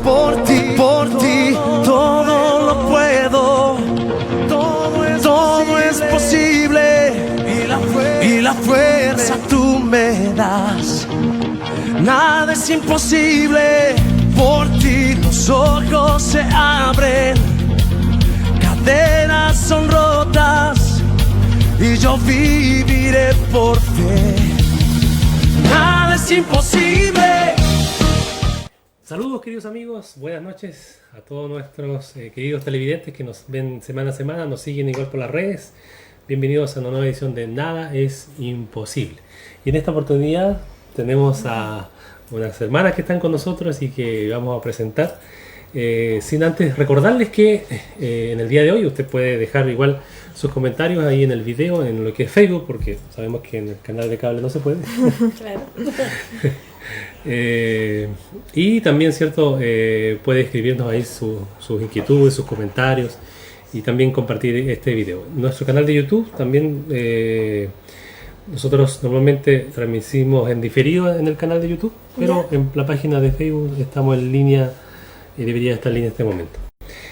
por ti, todo lo puedo, todo es posible, y la fuerza tú me das. Nada es imposible, por ti los ojos se abren, cadenas son rotas, y yo viviré por fe. Nada es imposible. Saludos queridos amigos, buenas noches a todos nuestros queridos televidentes que nos ven semana a semana, nos siguen igual por las redes. Bienvenidos a una nueva edición de Nada es Imposible. Y en esta oportunidad tenemos a unas hermanas que están con nosotros y que vamos a presentar. Sin antes recordarles que en el día de hoy usted puede dejar igual sus comentarios ahí en el video, en lo que es Facebook, porque sabemos que en el canal de cable no se puede. Claro. Y también, cierto, puede escribirnos ahí sus inquietudes, sus comentarios y también compartir este video. Nuestro canal de YouTube también, nosotros normalmente transmitimos en diferido en el canal de YouTube, pero en la página de Facebook estamos en línea y debería estar en línea en este momento.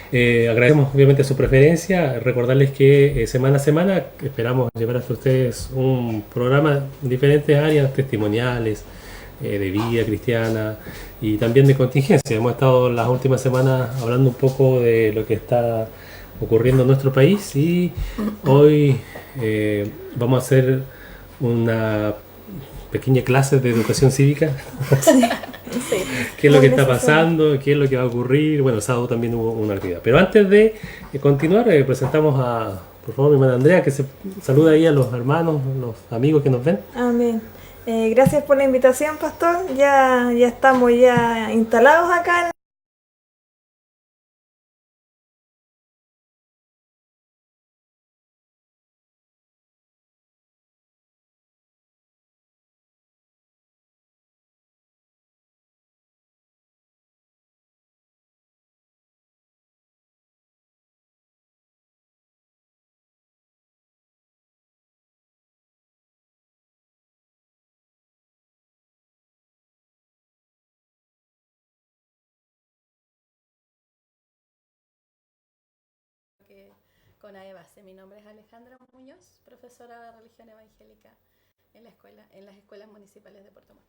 Agradecemos obviamente su preferencia, recordarles que semana a semana esperamos llevar hasta ustedes un programa en diferentes áreas testimoniales, de vida cristiana y también de contingencia. Hemos estado las últimas semanas hablando un poco de lo que está ocurriendo en nuestro país y hoy vamos a hacer una pequeña clase de educación cívica. Sí, qué es lo que está pasando, qué es lo que va a ocurrir. Bueno, el sábado también hubo una actividad. Pero antes de continuar, presentamos a, por favor, mi hermana Andrea, que se saluda ahí a los hermanos, los amigos que nos ven. Amén. Gracias por la invitación, pastor. Ya estamos ya instalados acá. Que CONAE base. Mi nombre es Alejandra Muñoz, profesora de religión evangélica en las escuelas municipales de Puerto Montt.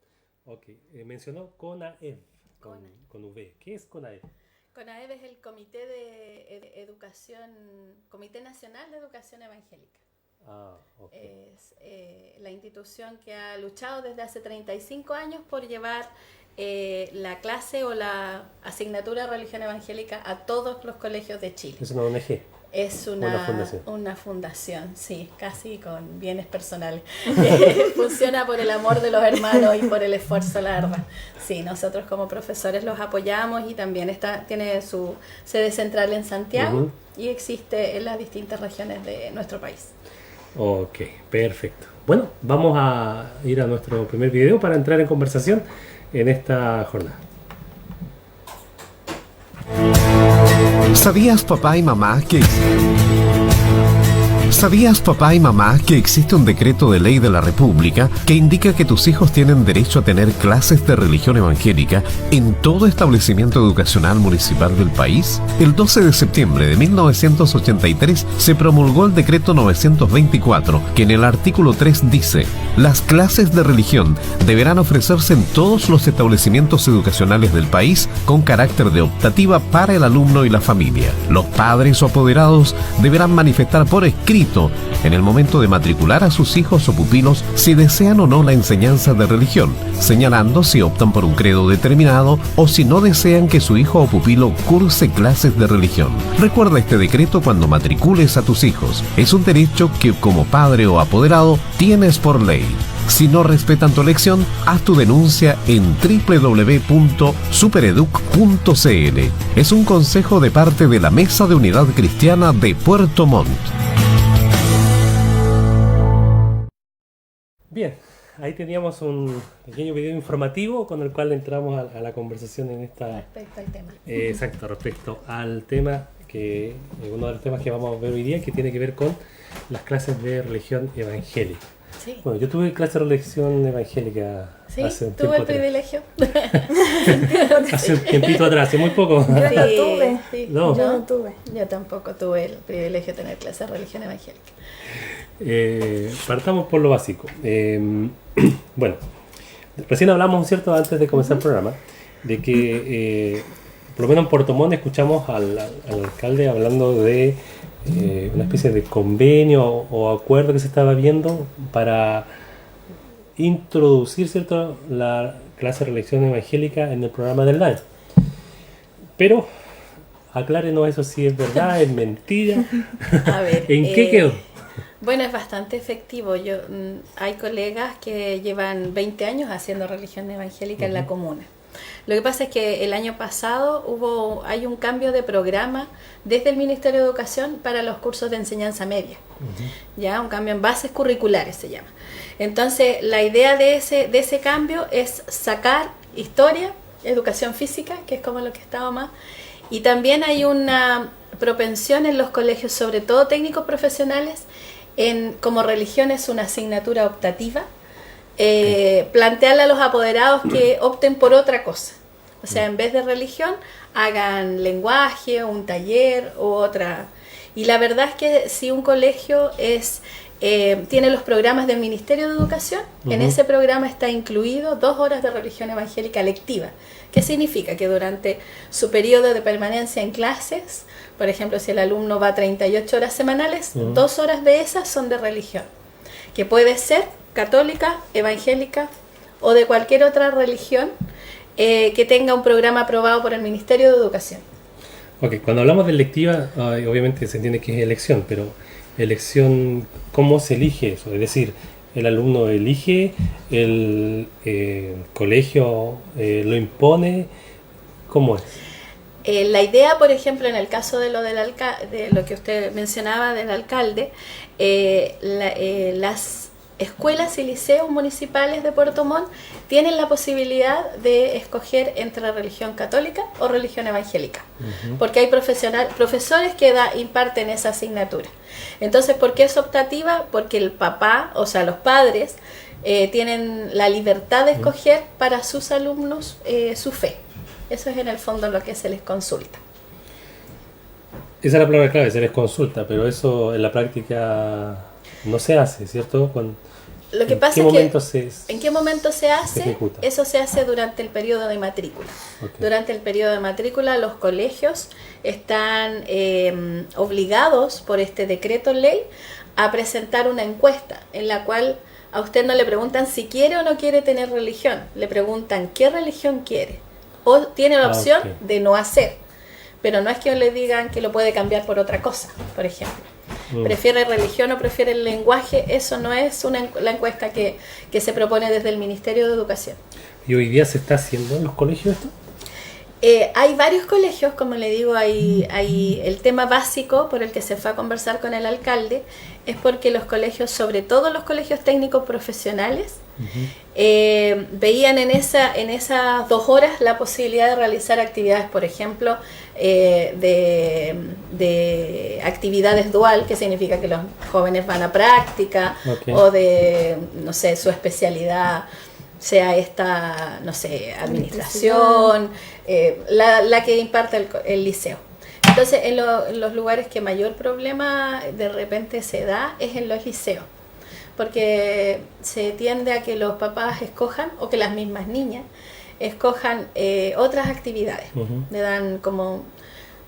Ok, mencionó CONAEV con V. ¿Qué es CONAEV? CONAEV es el Comité de Educación, Comité Nacional de Educación Evangélica. Okay. Es la institución que ha luchado desde hace 35 años por llevar la clase o la asignatura de religión evangélica a todos los colegios de Chile. ¿Es una ONG? Es fundación. Una fundación, sí, casi con bienes personales. Funciona por el amor de los hermanos y por el esfuerzo, la verdad. Sí, nosotros como profesores los apoyamos y también tiene su sede central en Santiago y existe en las distintas regiones de nuestro país. Ok, perfecto. Bueno, vamos a ir a nuestro primer video para entrar en conversación en esta jornada. ¿Sabías, papá y mamá, que existe un decreto de ley de la República que indica que tus hijos tienen derecho a tener clases de religión evangélica en todo establecimiento educacional municipal del país? El 12 de septiembre de 1983 se promulgó el decreto 924, que en el artículo 3 dice: las clases de religión deberán ofrecerse en todos los establecimientos educacionales del país con carácter de optativa para el alumno y la familia. Los padres o apoderados deberán manifestar por escrito en el momento de matricular a sus hijos o pupilos si desean o no la enseñanza de religión, señalando si optan por un credo determinado o si no desean que su hijo o pupilo curse clases de religión. Recuerda este decreto cuando matricules a tus hijos. Es un derecho que como padre o apoderado tienes por ley. Si no respetan tu elección, haz tu denuncia en www.supereduc.cl. Es un consejo de parte de la Mesa de Unidad Cristiana de Puerto Montt. Bien, ahí teníamos un pequeño video informativo con el cual entramos a la conversación en esta... Respecto al tema. Exacto, respecto al tema que uno de los temas que vamos a ver hoy día, que tiene que ver con las clases de religión evangélica. Sí. Bueno, yo tuve clase de religión evangélica Sí, hace un tuve el tiempo atrás. privilegio. Hace un tiempito atrás, hace muy poco. Yo no tuve. Sí. No. Yo no tuve. Yo tampoco tuve el privilegio de tener clase de religión evangélica. Partamos por lo básico. Bueno, recién hablamos, ¿cierto?, antes de comenzar el programa, de que por lo menos en Puerto Montt escuchamos al alcalde hablando de una especie de convenio o acuerdo que se estaba viendo para introducir, ¿cierto?, la clase de religión evangélica en el programa del LAE. Pero aclárenos eso, si es verdad, es mentira. A ver, ¿En qué quedó? Bueno, es bastante efectivo. Hay colegas que llevan 20 años haciendo religión evangélica en la comuna. Lo que pasa es que el año pasado hay un cambio de programa desde el Ministerio de Educación para los cursos de enseñanza media. Ya, un cambio en bases curriculares se llama. Entonces, la idea de ese cambio es sacar historia, educación física, que es como lo que estaba más, y también hay una propensión en los colegios, sobre todo técnicos profesionales, como religión es una asignatura optativa, plantearle a los apoderados que opten por otra cosa. O sea, en vez de religión, hagan lenguaje, un taller u otra. Y la verdad es que si un colegio tiene los programas del Ministerio de Educación, en ese programa está incluido 2 horas de religión evangélica lectiva. ¿Qué significa? Que durante su periodo de permanencia en clases, por ejemplo, si el alumno va 38 horas semanales, 2 horas de esas son de religión, que puede ser católica, evangélica o de cualquier otra religión que tenga un programa aprobado por el Ministerio de Educación. Ok, cuando hablamos de electiva, obviamente se entiende que es elección, pero elección, ¿cómo se elige eso? Es decir, ¿el alumno elige, el colegio lo impone? ¿Cómo es? La idea, por ejemplo, en el caso de lo que usted mencionaba del alcalde, las escuelas y liceos municipales de Puerto Montt tienen la posibilidad de escoger entre religión católica o religión evangélica, porque hay profesores que imparten esa asignatura. Entonces, ¿por qué es optativa? Porque el papá, o sea, los padres, tienen la libertad de escoger para sus alumnos su fe. Eso es en el fondo lo que se les consulta. Esa es la palabra clave, se les consulta, pero eso en la práctica no se hace, ¿cierto? Lo que pasa ¿En qué momento se hace? ejecuta? Eso se hace durante el periodo de matrícula. Okay. Durante el periodo de matrícula los colegios están obligados por este decreto ley a presentar una encuesta en la cual a usted no le preguntan si quiere o no quiere tener religión, le preguntan qué religión quiere o tiene la opción de no hacer, pero no es que le digan que lo puede cambiar por otra cosa, por ejemplo. ¿Prefiere religión o prefiere el lenguaje? Eso no es la encuesta que se propone desde el Ministerio de Educación. ¿Y hoy día se está haciendo en los colegios esto? Hay varios colegios, como le digo, hay el tema básico por el que se fue a conversar con el alcalde, es porque los colegios, sobre todo los colegios técnicos profesionales, veían en esas 2 horas la posibilidad de realizar actividades, por ejemplo, de actividades dual, que significa que los jóvenes van a práctica, o de, no sé, su especialidad sea esta, no sé, administración, la que imparte el liceo. Entonces, en los lugares que mayor problema de repente se da es en los liceos, porque se tiende a que los papás escojan, o que las mismas niñas escojan otras actividades, le dan como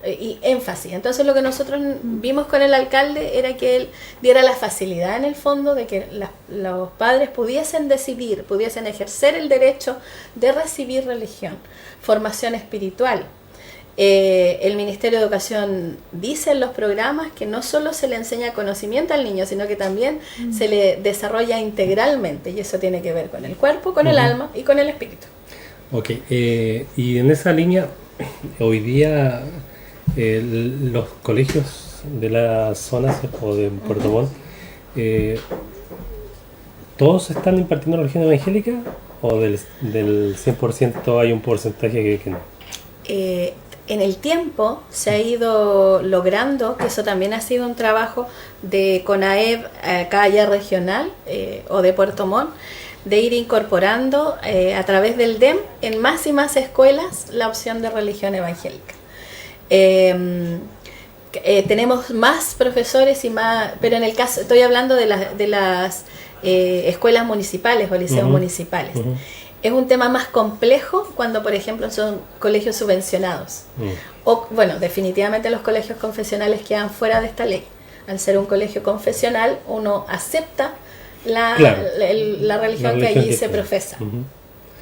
y énfasis. Entonces, lo que nosotros vimos con el alcalde era que él diera la facilidad en el fondo de que los padres pudiesen decidir, pudiesen ejercer el derecho de recibir religión, formación espiritual. El Ministerio de Educación dice en los programas que no solo se le enseña conocimiento al niño, sino que también se le desarrolla integralmente, y eso tiene que ver con el cuerpo, con el alma y con el espíritu. Ok, y en esa línea, hoy día los colegios de la zona o de Puerto Montt, ¿todos están impartiendo religión evangélica o del 100% hay un porcentaje que no? en el tiempo se ha ido logrando, que eso también ha sido un trabajo de CONAEB acá ya regional o de Puerto Montt, de ir incorporando a través del DEM en más y más escuelas la opción de religión evangélica. Tenemos más profesores y más, pero en el caso, estoy hablando de las escuelas municipales o liceos municipales. Es un tema más complejo cuando, por ejemplo, son colegios subvencionados. O, bueno, definitivamente los colegios confesionales quedan fuera de esta ley. Al ser un colegio confesional, uno acepta la religión que allí se profesa.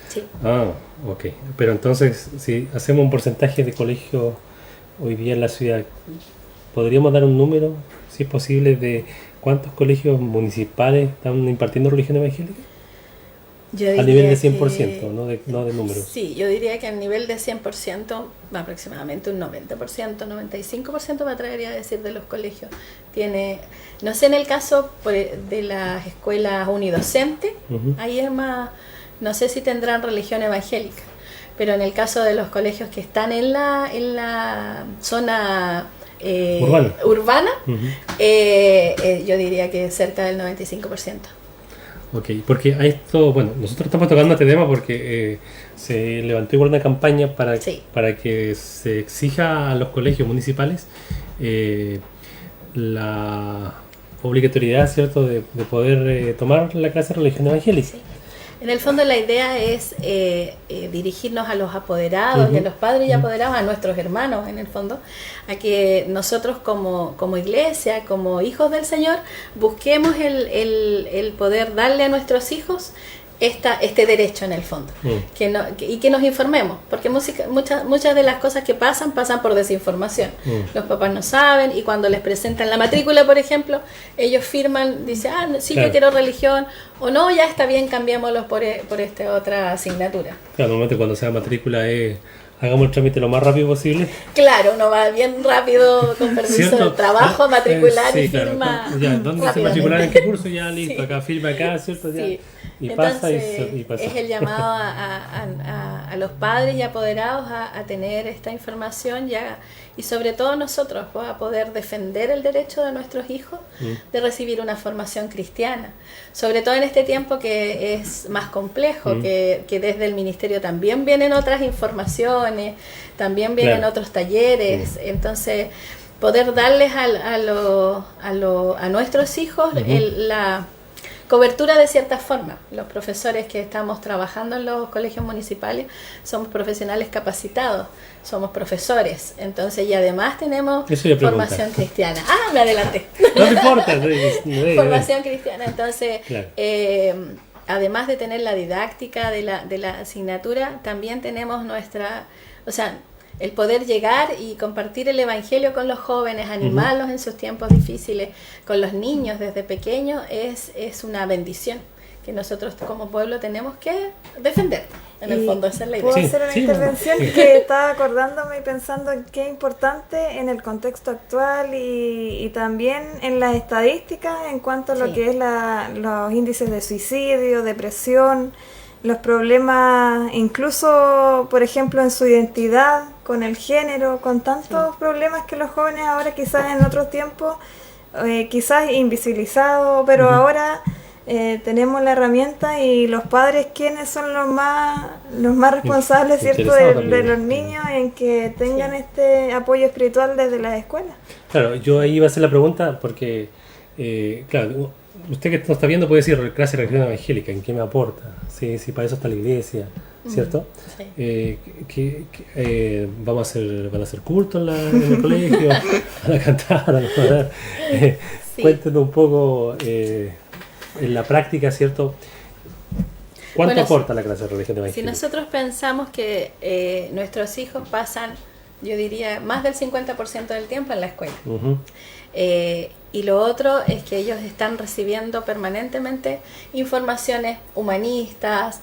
Sí. Ah, ok. Pero entonces, si hacemos un porcentaje de colegios hoy día en la ciudad, ¿podríamos dar un número, si es posible, de cuántos colegios municipales están impartiendo religión evangélica? A nivel de 100%, no de números. Sí, yo diría que a nivel de 100%, aproximadamente un 90%, 95% me atrevería a decir de los colegios. No sé en el caso de las escuelas unidocentes, ahí es más, no sé si tendrán religión evangélica, pero en el caso de los colegios que están en la zona urbana, yo diría que cerca del 95%. Ok, porque a esto, bueno, nosotros estamos tocando este tema porque se levantó igual una campaña para que se exija a los colegios municipales la obligatoriedad, ¿cierto?, de poder tomar la clase de religión evangélica. Sí. En el fondo la idea es dirigirnos a los apoderados y a los padres y apoderados, a nuestros hermanos en el fondo, a que nosotros como iglesia, como hijos del Señor, busquemos el poder darle a nuestros hijos este derecho en el fondo, y que nos informemos, porque muchas de las cosas que pasan por desinformación. Los papás no saben, y cuando les presentan la matrícula, por ejemplo, ellos firman, dicen, sí, claro, yo quiero religión, o no, ya está bien, cambiémoslos por esta otra asignatura. Claro, normalmente cuando sea matrícula hagamos el trámite lo más rápido posible. Claro, uno va bien rápido, con permiso del trabajo, a matricular y claro, firma. Ya, ¿dónde se matricular? ¿En qué curso? Ya, listo, acá firma acá, ¿cierto? Ya. Sí. Y entonces, pasa y pasa. Es el llamado a los padres y apoderados a tener esta información y sobre todo nosotros a poder defender el derecho de nuestros hijos de recibir una formación cristiana, sobre todo en este tiempo que es más complejo, que desde el ministerio también vienen otras informaciones, también vienen otros talleres, entonces poder darles a nuestros hijos la cobertura de cierta forma. Los profesores que estamos trabajando en los colegios municipales somos profesionales capacitados, somos profesores, entonces, y además tenemos formación cristiana. Me adelanté. No te importa. Formación cristiana, entonces, claro. Además de tener la didáctica de la asignatura, también tenemos el poder llegar y compartir el evangelio con los jóvenes, animarlos en sus tiempos difíciles, con los niños desde pequeños, es una bendición que nosotros como pueblo tenemos que defender. En el fondo esa es la idea. ¿Puedo hacer una intervención que estaba acordándome y pensando en qué importante en el contexto actual y también en las estadísticas en cuanto a lo que es los índices de suicidio, depresión, los problemas, incluso, por ejemplo, en su identidad, con el género, con tantos problemas que los jóvenes ahora quizás en otros tiempos, quizás invisibilizados, pero ahora tenemos la herramienta y los padres, ¿quiénes son los más responsables, cierto, de los niños en que tengan este apoyo espiritual desde las escuelas? Claro, yo ahí iba a hacer la pregunta porque, claro, usted que nos está viendo puede decir clase de religión evangélica, ¿en qué me aporta? Sí, para eso está la iglesia, ¿cierto? Sí. ¿Van a hacer culto en el colegio? ¿Van a cantar? ¿Van a orar? Cuéntenos un poco en la práctica, ¿cierto? ¿Cuánto aporta la clase de religión evangélica? Si nosotros pensamos que nuestros hijos pasan, yo diría, más del 50% del tiempo en la escuela. Y lo otro es que ellos están recibiendo permanentemente informaciones humanistas,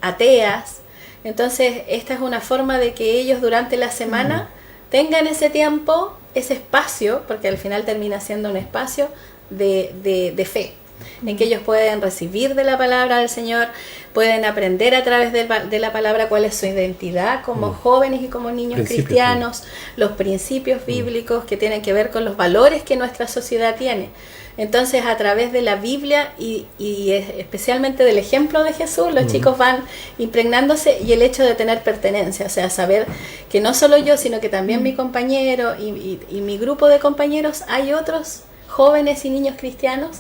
ateas. Entonces, esta es una forma de que ellos durante la semana tengan ese tiempo, ese espacio, porque al final termina siendo un espacio de fe, en que ellos pueden recibir de la palabra del Señor, pueden aprender a través de la palabra cuál es su identidad como jóvenes y como niños cristianos, los principios bíblicos que tienen que ver con los valores que nuestra sociedad tiene. Entonces, a través de la Biblia y especialmente del ejemplo de Jesús, los chicos van impregnándose, y el hecho de tener pertenencia, o sea, saber que no solo yo, sino que también mi compañero y mi grupo de compañeros, hay otros jóvenes y niños cristianos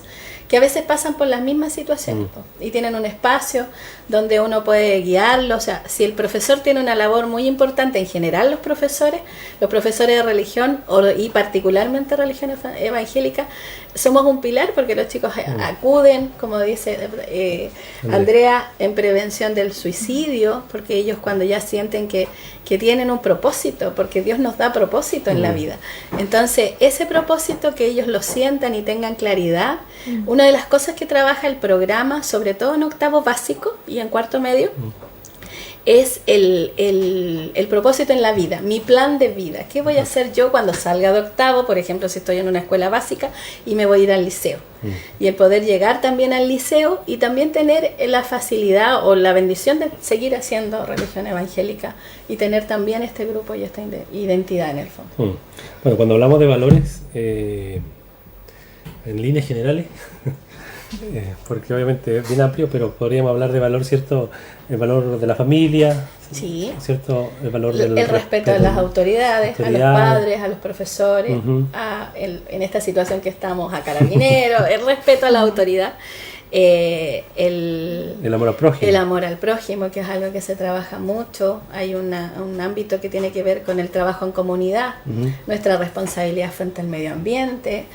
que a veces pasan por las mismas situaciones y tienen un espacio donde uno puede guiarlo. O sea, si el profesor tiene una labor muy importante, en general los profesores de religión y particularmente religión evangélica, somos un pilar, porque los chicos acuden, como dice Andrea, en prevención del suicidio, porque ellos cuando ya sienten que tienen un propósito, porque Dios nos da propósito en la vida. Entonces, ese propósito, que ellos lo sientan y tengan claridad. Una de las cosas que trabaja el programa, sobre todo en octavo básico y en cuarto medio, es el propósito en la vida, mi plan de vida. ¿Qué voy a hacer yo cuando salga de octavo? Por ejemplo, si estoy en una escuela básica y me voy a ir al liceo. Y el poder llegar también al liceo y también tener la facilidad o la bendición de seguir haciendo religión evangélica y tener también este grupo y esta identidad en el fondo. Bueno, cuando hablamos de valores, en líneas generales, porque obviamente es bien amplio, pero podríamos hablar de valor, ¿cierto? El valor de la familia, sí, ¿cierto? El valor del respeto a las autoridades, a los padres, a los profesores, en esta situación que estamos, a carabineros, el respeto a la autoridad, el amor al prójimo. El amor al prójimo, que es algo que se trabaja mucho. Hay un ámbito que tiene que ver con el trabajo en comunidad, nuestra responsabilidad frente al medio ambiente,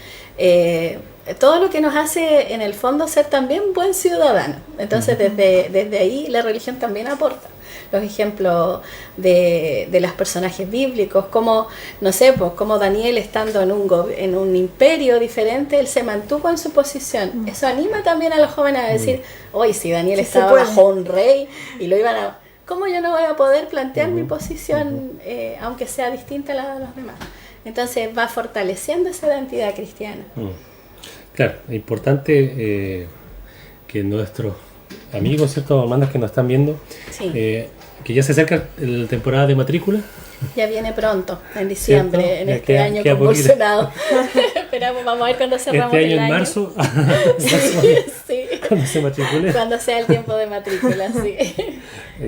todo lo que nos hace en el fondo ser también buen ciudadano. Entonces desde ahí la religión también aporta. Los ejemplos de los personajes bíblicos, como, no sé, pues como Daniel, estando en un imperio diferente, él se mantuvo en su posición. Eso anima también a los jóvenes a decir, hoy si Daniel estaba bajo un rey y lo iban a... ¿Cómo yo no voy a poder plantear mi posición, aunque sea distinta a la de los demás? Entonces va fortaleciendo esa identidad cristiana. Claro, es importante que nuestros amigos, ¿cierto? Hermanos que nos están viendo, que ya se acerca la temporada de matrícula. Ya viene pronto, en diciembre, ¿cierto? En este año convulsionado. Esperamos, vamos a ver cuando cerramos este año el en año. marzo, sí. Cuando se matricule. Cuando sea el tiempo de matrícula, sí.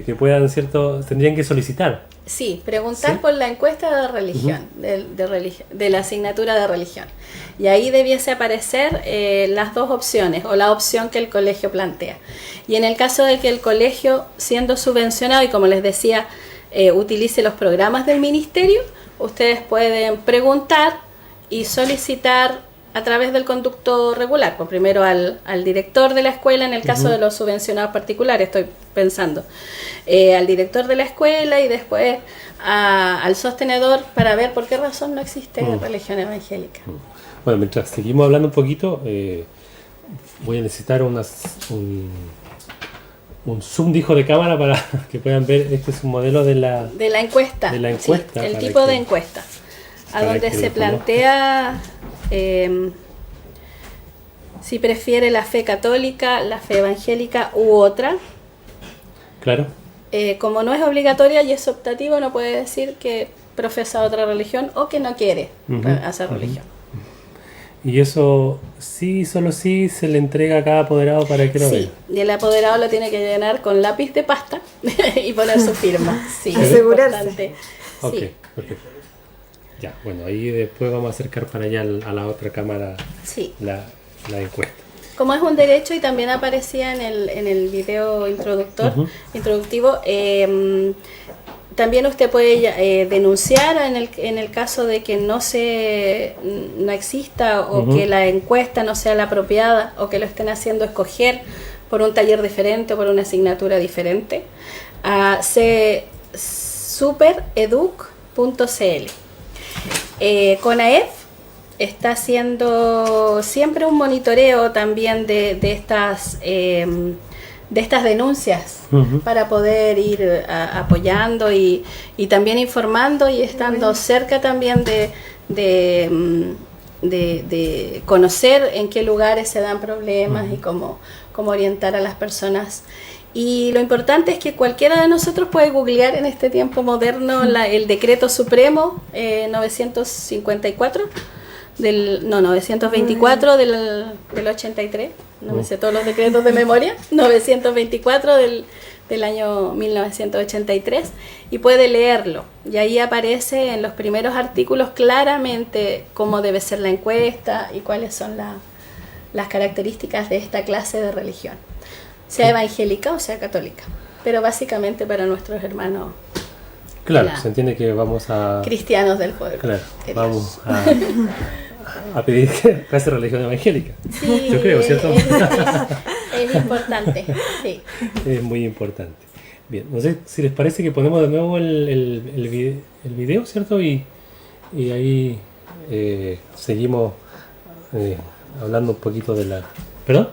Que puedan, ¿cierto? Tendrían que solicitar. Sí, preguntar por la encuesta de religión, de la asignatura de religión. Y ahí debiese aparecer las dos opciones, o la opción que el colegio plantea. Y en el caso de que el colegio, siendo subvencionado, y como les decía, utilice los programas del ministerio, ustedes pueden preguntar y solicitar a través del conducto regular, pues primero al director de la escuela, en el caso de los subvencionados particulares, estoy pensando, al director de la escuela y después al sostenedor, para ver por qué razón no existe religión evangélica. Bueno, mientras seguimos hablando un poquito, voy a necesitar un zoom, dijo, de cámara para que puedan ver. Este es un modelo de la encuesta. Sí, el tipo de encuesta, a donde se plantea si prefiere la fe católica, la fe evangélica u otra. Claro. Como no es obligatoria y es optativo, no puede decir que profesa otra religión o que no quiere hacer religión. Y eso sí, solo sí se le entrega a cada apoderado para que lo vea. Y el apoderado lo tiene que llenar con lápiz de pasta y poner su firma. Sí, asegurarse. Ok, perfecto. Ya, bueno, ahí después vamos a acercar para allá a la otra cámara la encuesta. Como es un derecho, y también aparecía en el video introductivo, también usted puede denunciar en el caso de que no exista o que la encuesta no sea la apropiada o que lo estén haciendo escoger por un taller diferente o por una asignatura diferente, a supereduc.cl. CONAEF está haciendo siempre un monitoreo también de estas denuncias para poder ir apoyando y también informando y estando cerca también de de conocer en qué lugares se dan problemas y cómo orientar a las personas. Y lo importante es que cualquiera de nosotros puede googlear en este tiempo moderno el decreto supremo 954 924 del 83, no me sé todos los decretos de memoria, 924 del año 1983, y puede leerlo. Y ahí aparece en los primeros artículos claramente cómo debe ser la encuesta y cuáles son las características de esta clase de religión, sea evangélica o sea católica, pero básicamente para nuestros hermanos. Claro, se entiende que vamos a... cristianos del pueblo. Claro, vamos a pedir clase de religión evangélica. Sí, yo creo, ¿cierto? Es importante, sí. Es muy importante. Bien, no sé si les parece que ponemos de nuevo el video, ¿cierto? Y ahí seguimos hablando un poquito de la... ¿Perdón?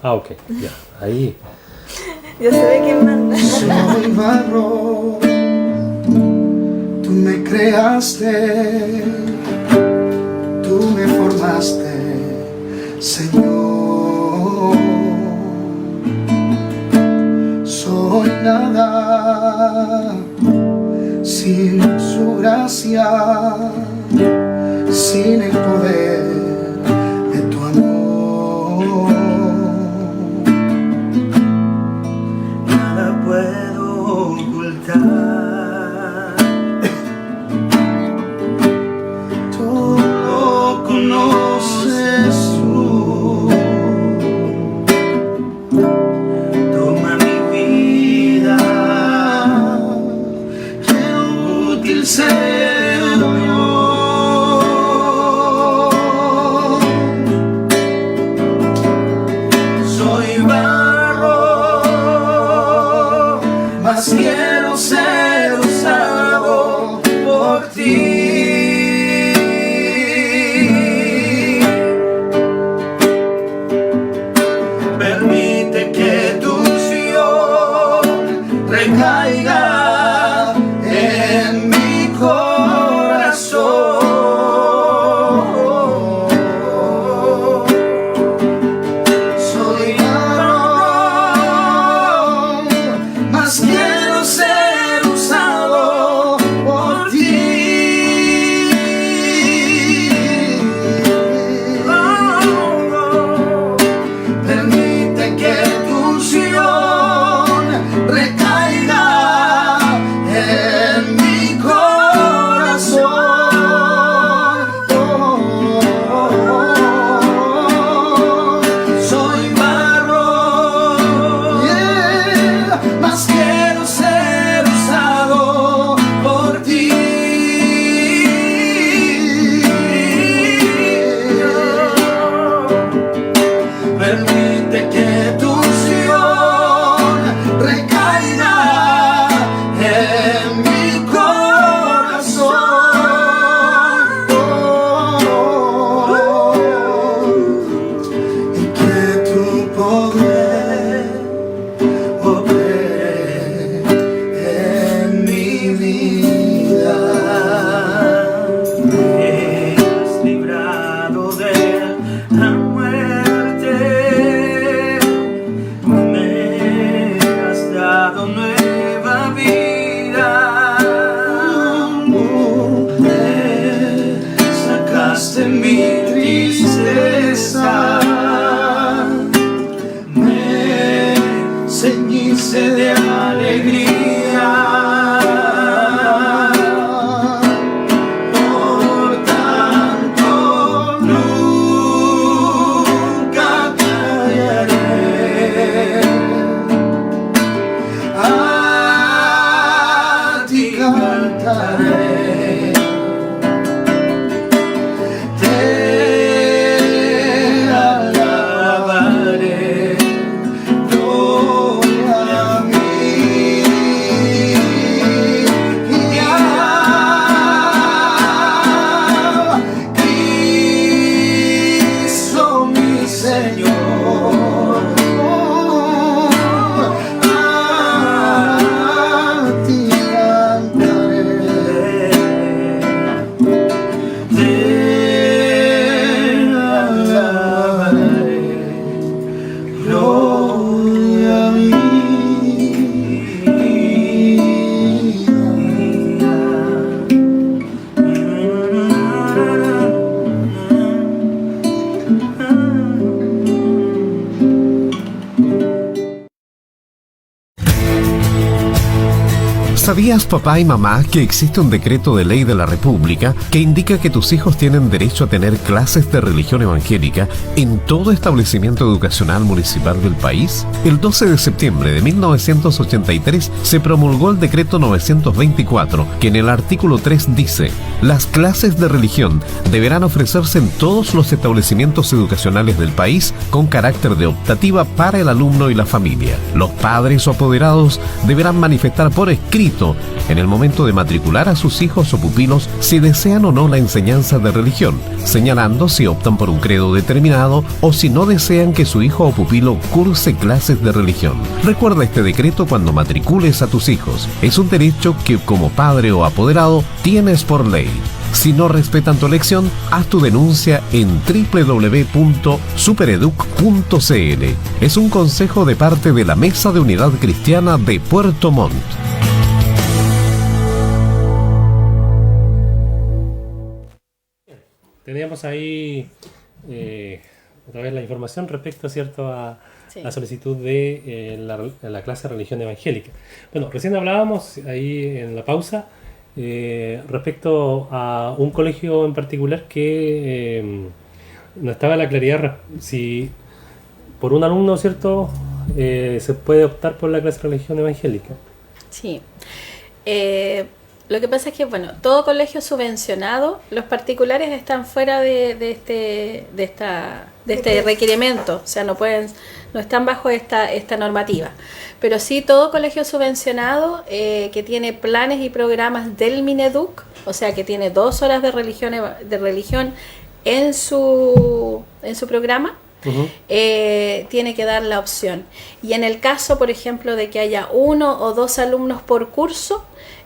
Ah, ok, ya, ahí. Ya se ve quién manda. Soy barro, tú me creaste, tú me formaste, Señor. Soy nada sin su gracia, sin el poder de tu amor. Nada puedo ocultar, todo lo conoces tú. Toma mi vida, qué útil ser yo. Soy barro, mas quiero ser usado por ti. Permite que tu unción recaiga en mi corazón. Soy varón, mas quiero ser usado por ti. Permite que tu unción recaiga en mi corazón. Soy barro, mas quiero ser usado por ti. Permite que tu unción recaiga en mi corazón, y que tu poder opere en mi vida. Me has librado de la muerte, me has dado nueva vida. Sacaste mi tristeza, me ceñiste de alegría. Por tanto nunca callaré, a ti cantaré, te alabaré, gloria a mí. Cristo mi Señor, a ti cantaré. ¿Sabías, papá y mamá, que existe un decreto de ley de la República que indica que tus hijos tienen derecho a tener clases de religión evangélica en todo establecimiento educacional municipal del país? El 12 de septiembre de 1983 se promulgó el decreto 924, que en el artículo 3 dice: las clases de religión deberán ofrecerse en todos los establecimientos educacionales del país con carácter de optativa para el alumno y la familia. Los padres o apoderados deberán manifestar por escrito en el momento de matricular a sus hijos o pupilos si desean o no la enseñanza de religión, señalando si optan por un credo determinado o si no desean que su hijo o pupilo curse clases de religión. Recuerda este decreto cuando matricules a tus hijos. Es un derecho que como padre o apoderado tienes por ley. Si no respetan tu elección, haz tu denuncia en www.supereduc.cl. Es un consejo de parte de la Mesa de Unidad Cristiana de Puerto Montt. Teníamos ahí otra vez la información respecto, ¿cierto?, a la solicitud de la clase de religión evangélica. Bueno, recién hablábamos ahí en la pausa respecto a un colegio en particular que no estaba la claridad si por un alumno, ¿cierto?, se puede optar por la clase de religión evangélica. Sí. Lo que pasa es que, bueno, todo colegio subvencionado, los particulares están fuera de este requerimiento, o sea, no están bajo esta normativa. Pero sí, todo colegio subvencionado que tiene planes y programas del Mineduc, o sea, que tiene 2 horas de religión en su programa, tiene que dar la opción. Y en el caso, por ejemplo, de que haya 1 o 2 alumnos por curso,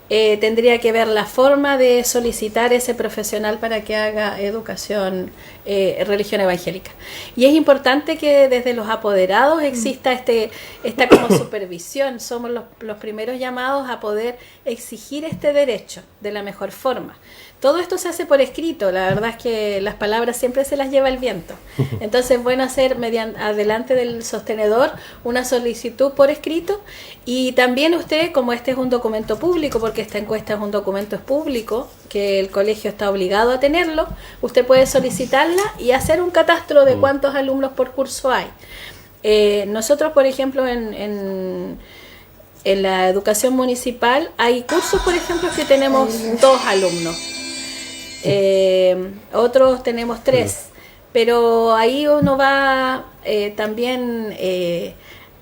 tendría que ver la forma de solicitar ese profesional para que haga educación, religión evangélica. Y es importante que desde los apoderados exista esta como supervisión. Somos los primeros llamados a poder exigir este derecho de la mejor forma. Todo esto se hace por escrito, la verdad es que las palabras siempre se las lleva el viento. Entonces es bueno hacer adelante del sostenedor una solicitud por escrito, y también usted, como este es un documento público, porque esta encuesta es un documento público, que el colegio está obligado a tenerlo, usted puede solicitarla y hacer un catastro de cuántos alumnos por curso hay. Nosotros, por ejemplo, en la educación municipal hay cursos, por ejemplo, que tenemos 2 alumnos. Otros tenemos 3, pero ahí uno va también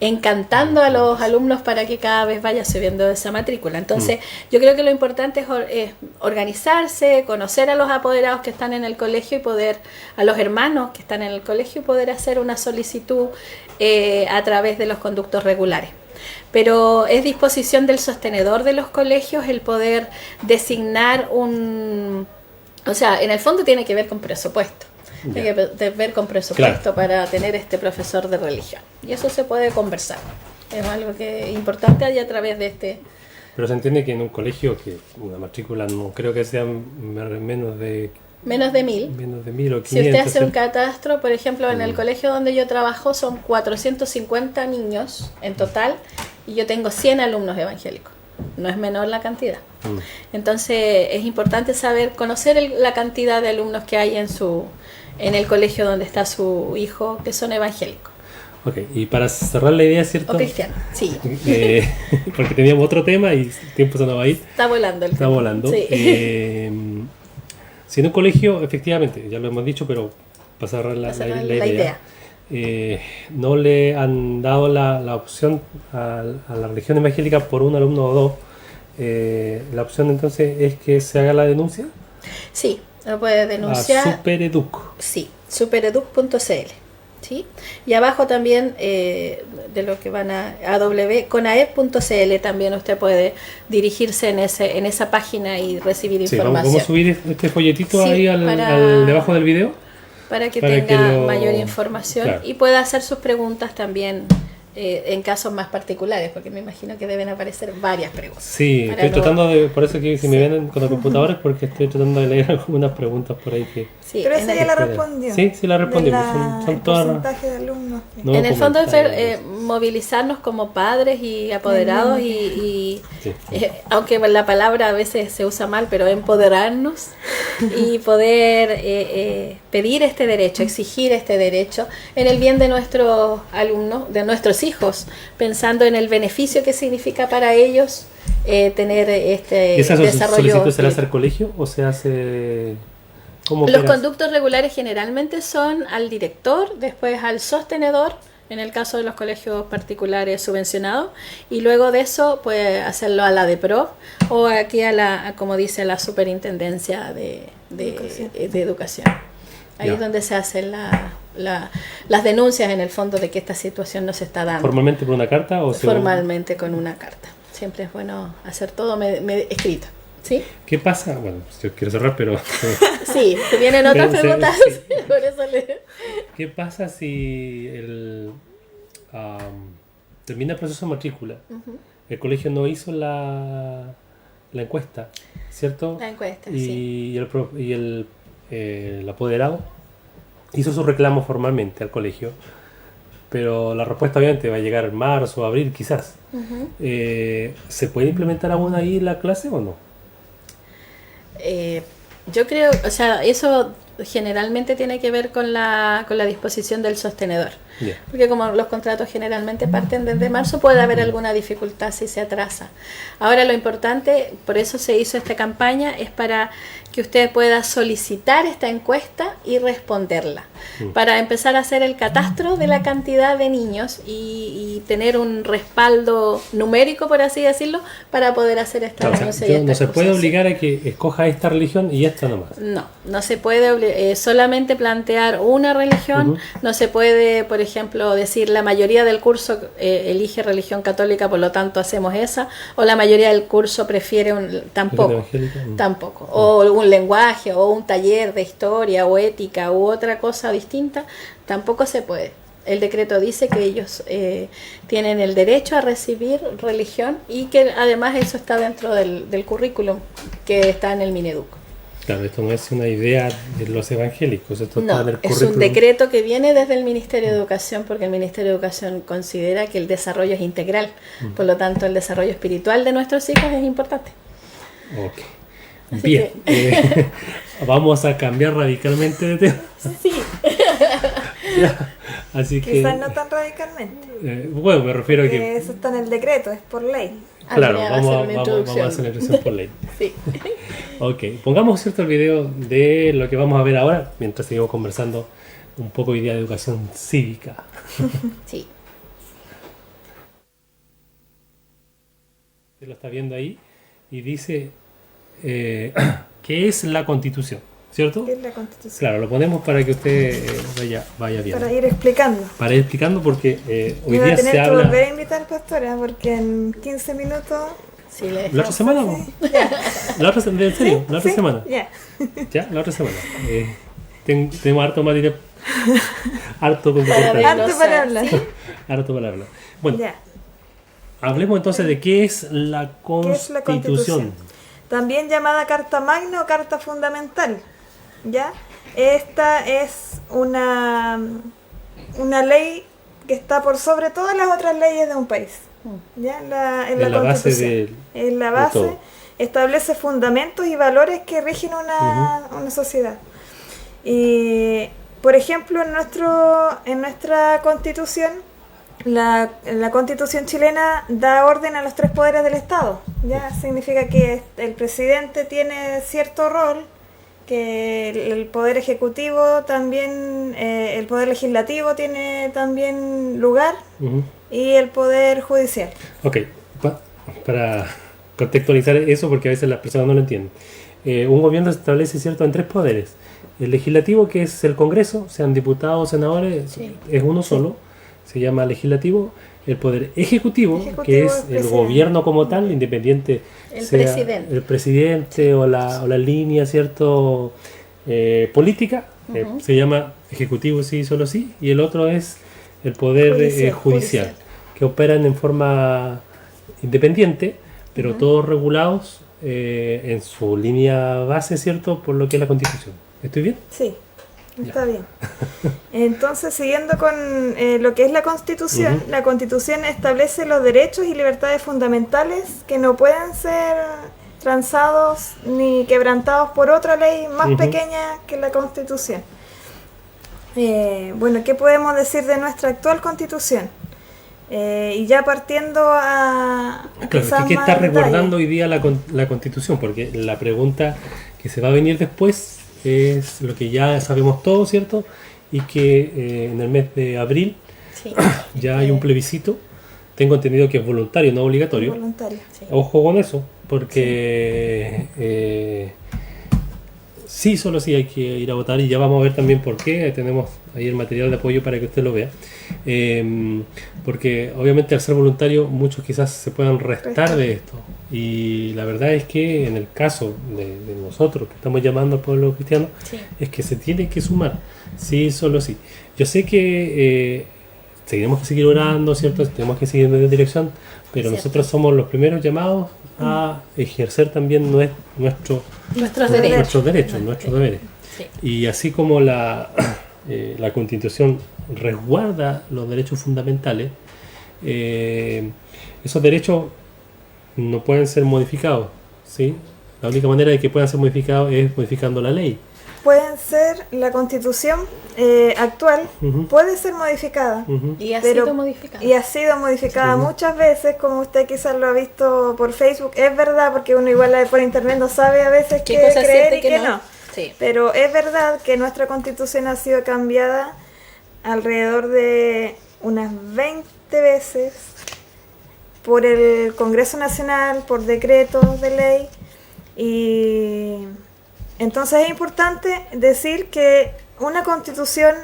encantando a los alumnos para que cada vez vaya subiendo esa matrícula. Entonces yo creo que lo importante es organizarse, conocer a los apoderados que están en el colegio y a los hermanos que están en el colegio, y poder hacer una solicitud a través de los conductos regulares. Pero es disposición del sostenedor de los colegios el poder designar o sea, en el fondo tiene que ver con presupuesto. Tiene que ver con presupuesto, claro, para tener este profesor de religión. Y eso se puede conversar. Es algo que es importante allá a través de este. Pero se entiende que en un colegio que una matrícula no creo que sea menos de 1.000. Menos de 1.000 o 500. Si usted hace un catastro, por ejemplo, en el colegio donde yo trabajo son 450 niños en total, y yo tengo 100 alumnos evangélicos. No es menor la cantidad. Entonces es importante conocer la cantidad de alumnos que hay en el colegio donde está su hijo, que son evangélicos. Ok, y para cerrar la idea, ¿cierto? O cristiano, sí. Porque teníamos otro tema y el tiempo se nos va a ir. Está volando el tiempo. Está volando. Sí. Si en un colegio, efectivamente, ya lo hemos dicho, pero para cerrar la idea. No le han dado la opción a la religión evangélica por un alumno o 2, la opción entonces es que se haga la denuncia. Sí, lo puede denunciar a Supereduc. Sí, supereduc.cl. ¿Sí? Y abajo también de lo que van a conaep.cl también usted puede dirigirse en esa página y recibir información. ¿Vamos a subir este folletito ahí al debajo del video? Para que tenga mayor información, claro, y pueda hacer sus preguntas también en casos más particulares, porque me imagino que deben aparecer varias preguntas. Sí, estoy tratando de, por eso que si me ven con la computadora es porque estoy tratando de leer algunas preguntas por ahí que... Sí, pero esa ya la respondió. Sí, sí la respondí. Son todas... porcentaje de alumnos. No, en el fondo es movilizarnos como padres y apoderados y sí. Aunque la palabra a veces se usa mal, pero empoderarnos y poder pedir este derecho, exigir este derecho en el bien de nuestros alumnos, de nuestros hijos, pensando en el beneficio que significa para ellos tener este ¿Esa desarrollo. solicitud se la hace al colegio o se hace...? Los conductos regulares generalmente son al director, después al sostenedor, en el caso de los colegios particulares subvencionados, y luego de eso puede hacerlo a la DEPROF o aquí como dice, a la Superintendencia de Educación. Ahí es donde se hacen las denuncias en el fondo de que esta situación no se está dando. ¿Formalmente por una carta o formalmente con una carta? Siempre es bueno hacer todo escrito. ¿Sí? ¿Qué pasa? Bueno, yo quiero cerrar, pero... Sí, te vienen otras preguntas. Sí. Por eso ¿Qué pasa si termina el proceso de matrícula? El colegio no hizo la encuesta, ¿cierto? La encuesta, y el apoderado hizo su reclamo formalmente al colegio, pero la respuesta obviamente va a llegar en marzo o abril quizás. ¿Se puede implementar aún ahí la clase o no? Yo creo, o sea, eso generalmente tiene que ver con la disposición del sostenedor. Yeah. Porque como los contratos generalmente parten desde marzo, puede haber alguna dificultad si se atrasa. Ahora lo importante, por eso se hizo esta campaña, es para que usted pueda solicitar esta encuesta y responderla, para empezar a hacer el catastro de la cantidad de niños y tener un respaldo numérico, por así decirlo, para poder hacer esta denuncia. O sea, no se puede obligar a que escoja esta religión y esta nomás. No se puede solamente plantear una religión, no se puede, por ejemplo, decir la mayoría del curso elige religión católica, por lo tanto hacemos esa, o la mayoría del curso prefiere tampoco, o un lenguaje, o un taller de historia, o ética, u otra cosa distinta, tampoco se puede. El decreto dice que ellos tienen el derecho a recibir religión y que además eso está dentro del currículum que está en el Mineduc. Claro, esto no es una idea de los evangélicos, esto está en el currículum. Es un decreto que viene desde el Ministerio de Educación, porque el Ministerio de Educación considera que el desarrollo es integral, por lo tanto el desarrollo espiritual de nuestros hijos es importante. Ok. Bien, vamos a cambiar radicalmente de tema. Sí. Así que, quizás no tan radicalmente. Bueno, me refiero a que eso está en el decreto, es por ley. Claro, vamos a hacer la introducción por ley. Sí. Ok, pongamos cierto el video de lo que vamos a ver ahora, mientras seguimos conversando un poco hoy día de educación cívica. Sí. Se lo está viendo ahí y dice ¿qué es la Constitución? ¿Cierto? ¿Qué es la Constitución? Claro, lo ponemos para que usted vaya viendo. Para ir explicando. Para ir explicando porque hoy día se habla... tener que volver a invitar, pastora, porque en 15 minutos... Sí, ¿La otra semana? Sí. ¿La otra semana? ¿En serio? ¿La otra semana? Ya. ¿Ya? La otra semana. Tenemos harto material. Harto con Harto para hablar. Harto para hablar. Bueno, Ya. hablemos entonces de qué es la Constitución. ¿Qué es la Constitución? También llamada Carta Magna o Carta Fundamental. ¿Ya? Esta es una ley que está por sobre todas las otras leyes de un país. ¿Ya? En la Constitución. Es la base, establece fundamentos y valores que rigen una sociedad. Y, por ejemplo, en nuestra Constitución, la Constitución chilena da orden a los 3 poderes del Estado. ¿Ya? Significa que el presidente tiene cierto rol, que el poder ejecutivo también, el poder legislativo tiene también lugar, y el poder judicial. Ok, para contextualizar eso, porque a veces las personas no lo entienden. Un gobierno se establece, ¿cierto?, en 3 poderes. El legislativo, que es el Congreso, sean diputados o senadores, es uno solo, se llama legislativo. El poder ejecutivo, que es el gobierno como tal, independiente sea el presidente o la línea, ¿cierto?, política, se llama ejecutivo sí, solo sí, y el otro es el poder judicial, que operan en forma independiente, pero todos regulados en su línea base, ¿cierto? Por lo que es la Constitución. ¿Estoy bien? Sí, está bien. Entonces, siguiendo con lo que es la Constitución, la Constitución establece los derechos y libertades fundamentales que no pueden ser transados ni quebrantados por otra ley más pequeña que la Constitución. Bueno, ¿qué podemos decir de nuestra actual Constitución? Y ya partiendo a claro, ¿qué está resguardando hoy día la Constitución? Porque la pregunta que se va a venir después es lo que ya sabemos todos, ¿cierto? Y que en el mes de abril ya hay un plebiscito. Tengo entendido que es voluntario, no obligatorio. Voluntario, sí. Ojo con eso, porque sí, solo sí hay que ir a votar, y ya vamos a ver también por qué. Tenemos ahí el material de apoyo para que usted lo vea. Porque obviamente al ser voluntario muchos quizás se puedan restar de esto, y la verdad es que en el caso de nosotros que estamos llamando al pueblo cristiano, es que se tiene que sumar, sí, solo sí. Yo sé que tenemos que seguir orando, ¿cierto? Tenemos que seguir en esa dirección, pero nosotros somos los primeros llamados a ejercer también nuestros derechos, nuestros deberes. Sí. Y así como la Constitución resguarda los derechos fundamentales, esos derechos no pueden ser modificados, ¿sí? La única manera de que puedan ser modificados es modificando la ley. Pueden ser, la Constitución actual puede ser modificada. Y ha sido modificada. Muchas veces, como usted quizás lo ha visto por Facebook. Es verdad, porque uno igual por internet no sabe a veces qué creer y qué no. Sí. Pero es verdad que nuestra Constitución ha sido cambiada alrededor de unas 20 veces por el Congreso Nacional, por decretos de ley, y entonces es importante decir que una Constitución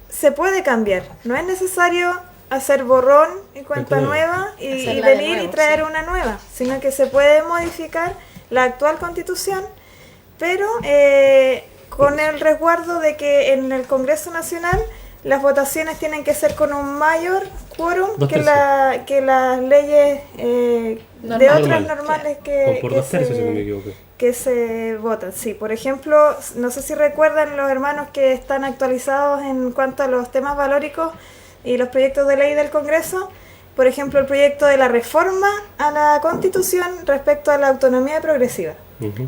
se puede cambiar. No es necesario hacer borrón y cuenta nueva y venir y traer una nueva, sino que se puede modificar la actual Constitución, pero con el resguardo de que en el Congreso Nacional las votaciones tienen que ser con un mayor quórum que las leyes de otras normales que se votan. Sí, por ejemplo, no sé si recuerdan los hermanos que están actualizados en cuanto a los temas valóricos y los proyectos de ley del Congreso. Por ejemplo, el proyecto de la reforma a la Constitución respecto a la autonomía progresiva.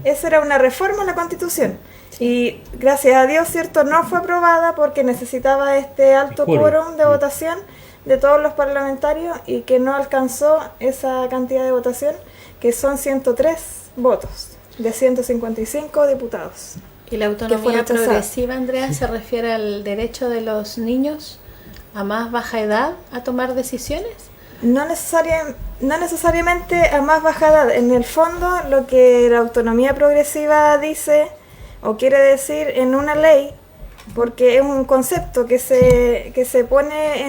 Esa era una reforma a la Constitución. Y gracias a Dios, ¿cierto?, no fue aprobada porque necesitaba este alto quórum de votación de todos los parlamentarios, y que no alcanzó esa cantidad de votación, que son 103 votos de 155 diputados. ¿Y la autonomía progresiva, Andrea, se refiere al derecho de los niños a más baja edad a tomar decisiones? No necesariamente a más baja edad. En el fondo, lo que la autonomía progresiva dice o quiere decir en una ley, porque es un concepto que se pone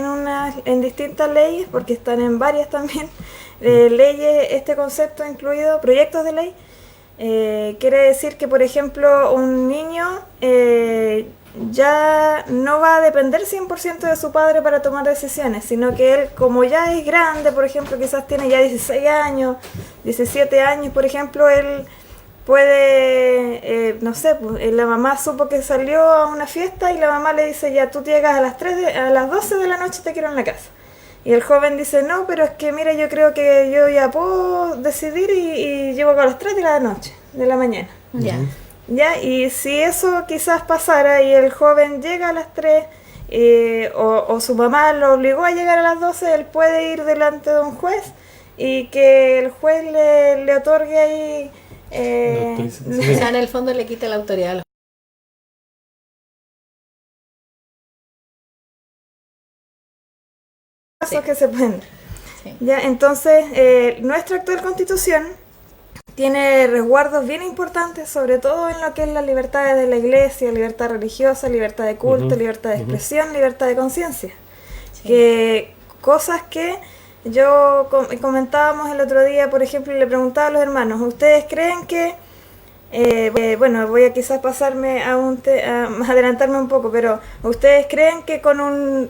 en distintas leyes, porque están en varias también leyes, este concepto incluido, proyectos de ley. Quiere decir que, por ejemplo, un niño ya no va a depender 100% de su padre para tomar decisiones, sino que él, como ya es grande, por ejemplo, quizás tiene ya 16 años, 17 años, por ejemplo, él puede, no sé, la mamá supo que salió a una fiesta y la mamá le dice, ya tú llegas a las 12 de la noche, te quiero en la casa. Y el joven dice, no, pero es que mira, yo creo que yo ya puedo decidir y llego a las 3 de la noche, de la mañana. Ya, y si eso quizás pasara y el joven llega a las 3 o su mamá lo obligó a llegar a las 12, él puede ir delante de un juez y que el juez le otorgue ahí... o sea, en el fondo le quita la autoridad a los... que se pueden. Ya, entonces, nuestra actual Constitución tiene resguardos bien importantes, sobre todo en lo que es las libertades de la Iglesia, libertad religiosa, libertad de culto, libertad de expresión, libertad de conciencia. Que cosas que yo comentábamos el otro día, por ejemplo, le preguntaba a los hermanos, ¿ustedes creen que, bueno, voy a quizás pasarme adelantarme un poco, pero ¿ustedes creen que con un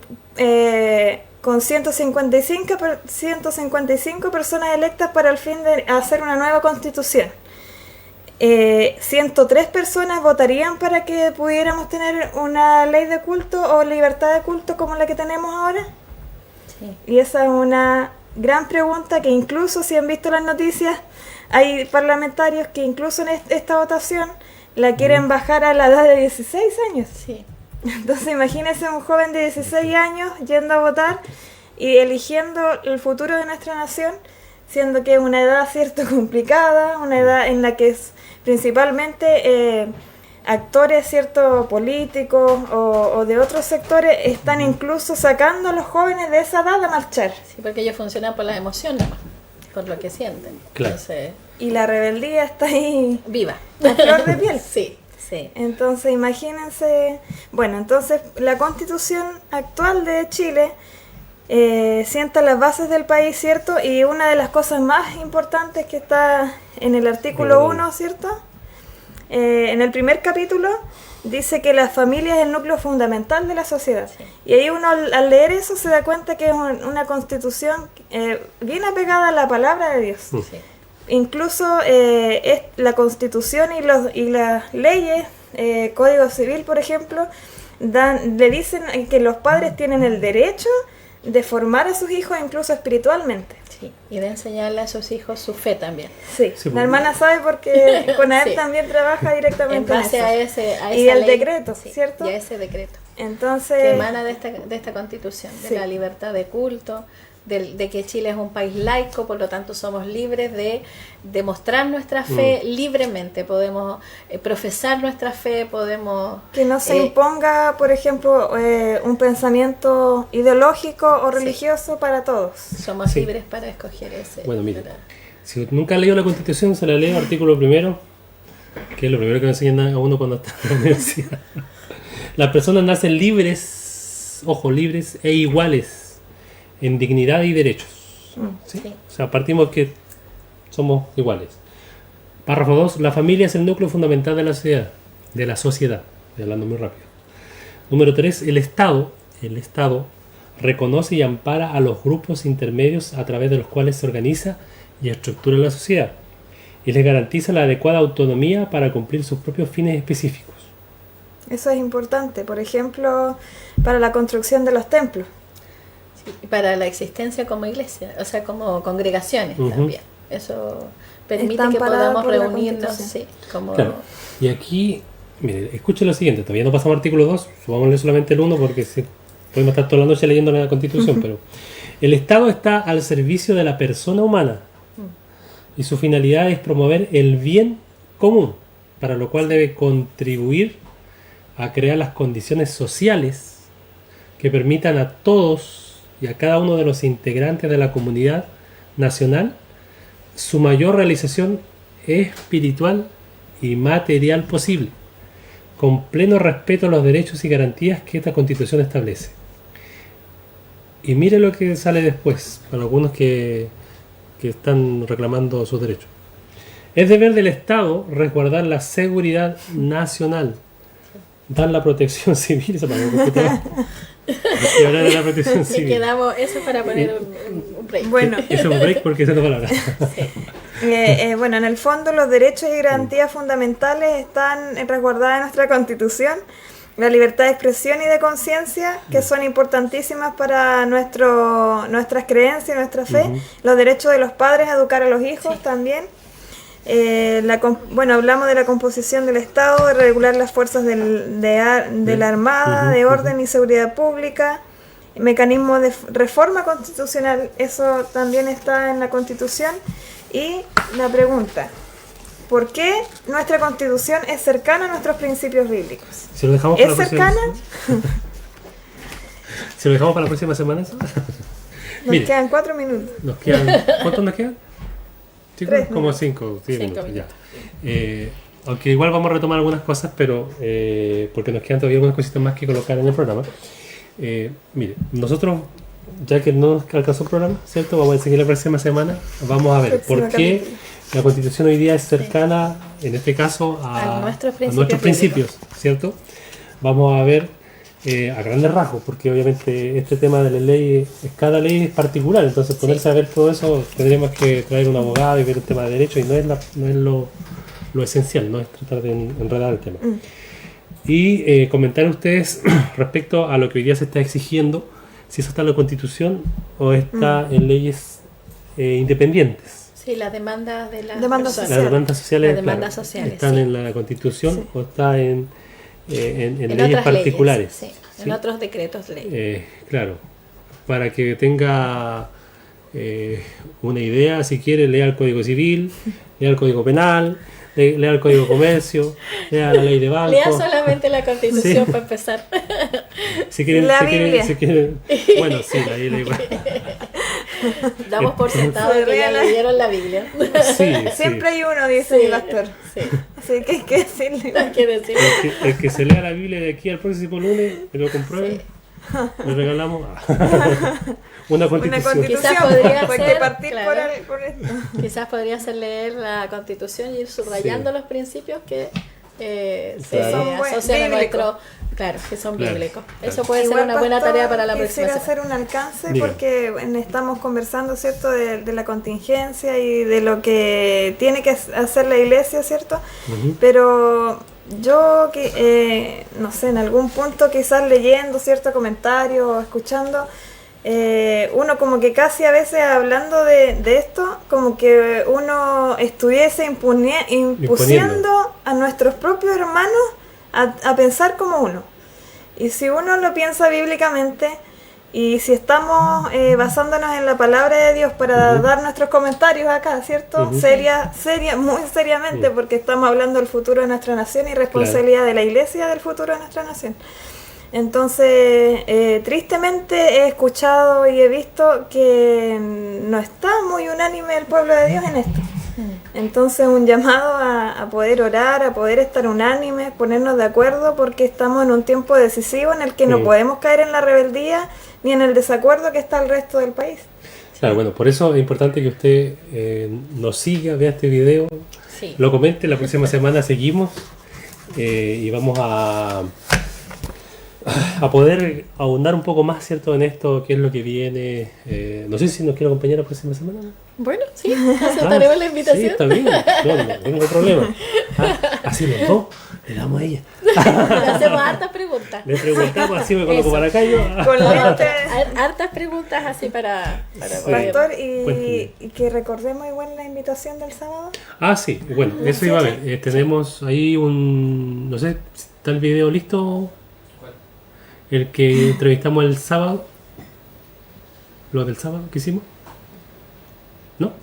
con 155 personas electas para el fin de hacer una nueva constitución. 103 personas votarían para que pudiéramos tener una ley de culto o libertad de culto como la que tenemos ahora. Sí. Y esa es una gran pregunta que incluso si han visto las noticias, hay parlamentarios que incluso en esta votación la quieren bajar a la edad de 16 años. Sí. Entonces imagínense un joven de 16 años yendo a votar y eligiendo el futuro de nuestra nación, siendo que es una edad, cierto, complicada, una edad en la que es principalmente actores, cierto, políticos o de otros sectores están incluso sacando a los jóvenes de esa edad a marchar. Sí, porque ellos funcionan por las emociones, por lo que sienten. Claro. Entonces, Y la rebeldía está ahí viva. a flor de piel. Sí, sí. Entonces imagínense, bueno, entonces la Constitución actual de Chile sienta las bases del país, ¿cierto? Y una de las cosas más importantes que está en el artículo 1, ¿cierto? En el primer capítulo dice que la familia es el núcleo fundamental de la sociedad. Sí. Y ahí uno al leer eso se da cuenta que es una constitución bien apegada a la palabra de Dios. Sí. Incluso la constitución y las leyes, Código Civil, por ejemplo, le dicen que los padres tienen el derecho de formar a sus hijos incluso espiritualmente. Sí, y de enseñarle a sus hijos su fe también. Sí, Sí, la hermana sabe porque con él Sí. también trabaja En directamente en base eso. a esa Y el ley, decreto, sí, ¿cierto? Y a ese decreto. Entonces, Que emana de esta constitución, de Sí. la libertad de culto, de que Chile es un país laico, por lo tanto somos libres de demostrar nuestra fe libremente, podemos profesar nuestra fe, podemos... que no se imponga, por ejemplo, un pensamiento ideológico o religioso para todos. Somos Sí. libres para escoger ese. Bueno, mire, para- si nunca ha leído la Constitución, se la lee, artículo primero, que es lo primero que le enseñan a uno cuando está en la universidad. Las personas nacen libres, ojo, libres e iguales en dignidad y derechos. ¿Sí? Sí. O sea, partimos que somos iguales. Párrafo 2. La familia es el núcleo fundamental de la sociedad. Estoy hablando muy rápido. Número 3. El Estado reconoce y ampara a los grupos intermedios a través de los cuales se organiza y estructura la sociedad y les garantiza la adecuada autonomía para cumplir sus propios fines específicos. Eso es importante, por ejemplo, para la construcción de los templos. Sí, y para la existencia como iglesia, o sea, como congregaciones Ujú. también. Eso permite Está que amparado podamos por la reunirnos, Constitución. sí, como... Claro. Y aquí, mire, escuche lo siguiente, todavía no pasamos al artículo 2, subámosle solamente el 1 porque podemos estar toda la noche leyendo la Constitución, pero el Estado está al servicio de la persona humana y su finalidad es promover el bien común, para lo cual debe contribuir a crear las condiciones sociales que permitan a todos y a cada uno de los integrantes de la comunidad nacional su mayor realización espiritual y material posible, con pleno respeto a los derechos y garantías que esta Constitución establece. Y mire lo que sale después, para algunos que están reclamando sus derechos. Es deber del Estado resguardar la seguridad nacional, dar la protección civil, eso para el computador. Y hablar de la protección Y civil. quedamos, eso para poner un break. Bueno, Eso es un break porque esa es la palabra. bueno, en el fondo los derechos y garantías fundamentales están resguardadas en nuestra Constitución. La libertad de expresión y de conciencia, que son importantísimas para nuestras creencias y nuestra fe. Los derechos de los padres a educar a los hijos también. Hablamos de la composición del Estado, de regular las fuerzas de la Armada, de orden y seguridad pública, mecanismos de reforma constitucional, eso también está en la Constitución. Y la pregunta, ¿por qué nuestra Constitución es cercana a nuestros principios bíblicos? Si lo dejamos para ¿Es la próxima- cercana? Si lo dejamos para la próxima semana, eso. Nos Mire, quedan 4 minutos. nos quedan. ¿Cuántos nos quedan? Chicos, 3 como 5, 10 Cinco minutos ya. Aunque igual vamos a retomar algunas cosas, pero porque nos quedan todavía algunas cositas más que colocar en el programa. Mire, nosotros, ya que no nos alcanzó el programa, ¿cierto? Vamos a seguir la próxima semana. Vamos a ver Próximo por qué capítulo. la Constitución hoy día es cercana, en este caso, A nuestros nuestros principios, ¿cierto? Vamos a ver a grandes rasgos, porque obviamente este tema de la ley, cada ley es particular, entonces ponerse a ver todo eso, tendríamos que traer un abogado y ver el tema de derecho, y no es lo esencial, no es tratar de enredar el tema. Y comentar a ustedes respecto a lo que hoy día se está exigiendo, si eso está en la Constitución o está en leyes independientes. Sí, las demandas de las Demandas personas. Las demandas sociales, Las demandas claro, sociales, están sí. en la Constitución o está en leyes otras particulares. leyes, sí, ¿sí? en otros decretos ley. Claro, para que tenga una idea, si quiere, lea el Código Civil, lea el Código Penal, lea el Código de Comercio, lea la ley de banco. Lea solamente la Constitución Sí. para empezar. Si quieren, La si quieren, Biblia. si quieren, bueno, sí, la Biblia igual. Damos por sentado que ya leyeron la Biblia. Sí, Siempre sí. hay uno, dice mi pastor. Sí, Así que hay que decirle. hay que decir. El que se lea la Biblia de aquí al próximo lunes, que lo compruebe, le regalamos una Una Constitución. constitución, Quizás podría pues hay ser, que partir claro. por esto. Quizás podría ser leer la Constitución y ir subrayando los principios que se Claro. asocian a Bíblicos. nuestro... Claro, que son Claro, bíblicos. claro. Eso puede ser Igual, una buena pastor, tarea para la próxima quisiera semana. hacer un alcance Diga. porque estamos conversando, ¿cierto?, de la contingencia y de lo que tiene que hacer la iglesia, ¿cierto? Ujú. Pero yo, no sé, en algún punto quizás leyendo cierto comentario o escuchando, uno como que casi a veces hablando de esto, como que uno estuviese impusiendo a nuestros propios hermanos a pensar como uno. Y si uno lo piensa bíblicamente y si estamos basándonos en la palabra de Dios para dar nuestros comentarios acá, ¿cierto? Muy seriamente, porque estamos hablando del futuro de nuestra nación y responsabilidad de la iglesia del futuro de nuestra nación. Entonces, tristemente he escuchado y he visto que no está muy unánime el pueblo de Dios en esto. Entonces, un llamado a poder orar, a poder estar unánimes, ponernos de acuerdo, porque estamos en un tiempo decisivo en el que no podemos caer en la rebeldía ni en el desacuerdo que está el resto del país. Claro, bueno, por eso es importante que usted nos siga, vea este video, Sí. lo comente. La próxima semana seguimos y vamos a poder ahondar un poco más, ¿cierto?, en esto, qué es lo que viene. No sé si nos quiere acompañar la próxima semana. Bueno, sí, aceptaremos la invitación. Sí, está bien, no tengo problema. Así los dos, le damos a ella. Le hacemos hartas preguntas. Le preguntamos, así me coloco Eso. para acá yo. Con lentes, Hartas preguntas así para Sí. poder... pastor, Cuénteme. y que recordemos igual la invitación del sábado. Ah, sí, bueno, eso iba a ver. Tenemos ahí no sé, ¿está el video listo? El que entrevistamos el sábado. ¿Lo del sábado que hicimos? ¿No?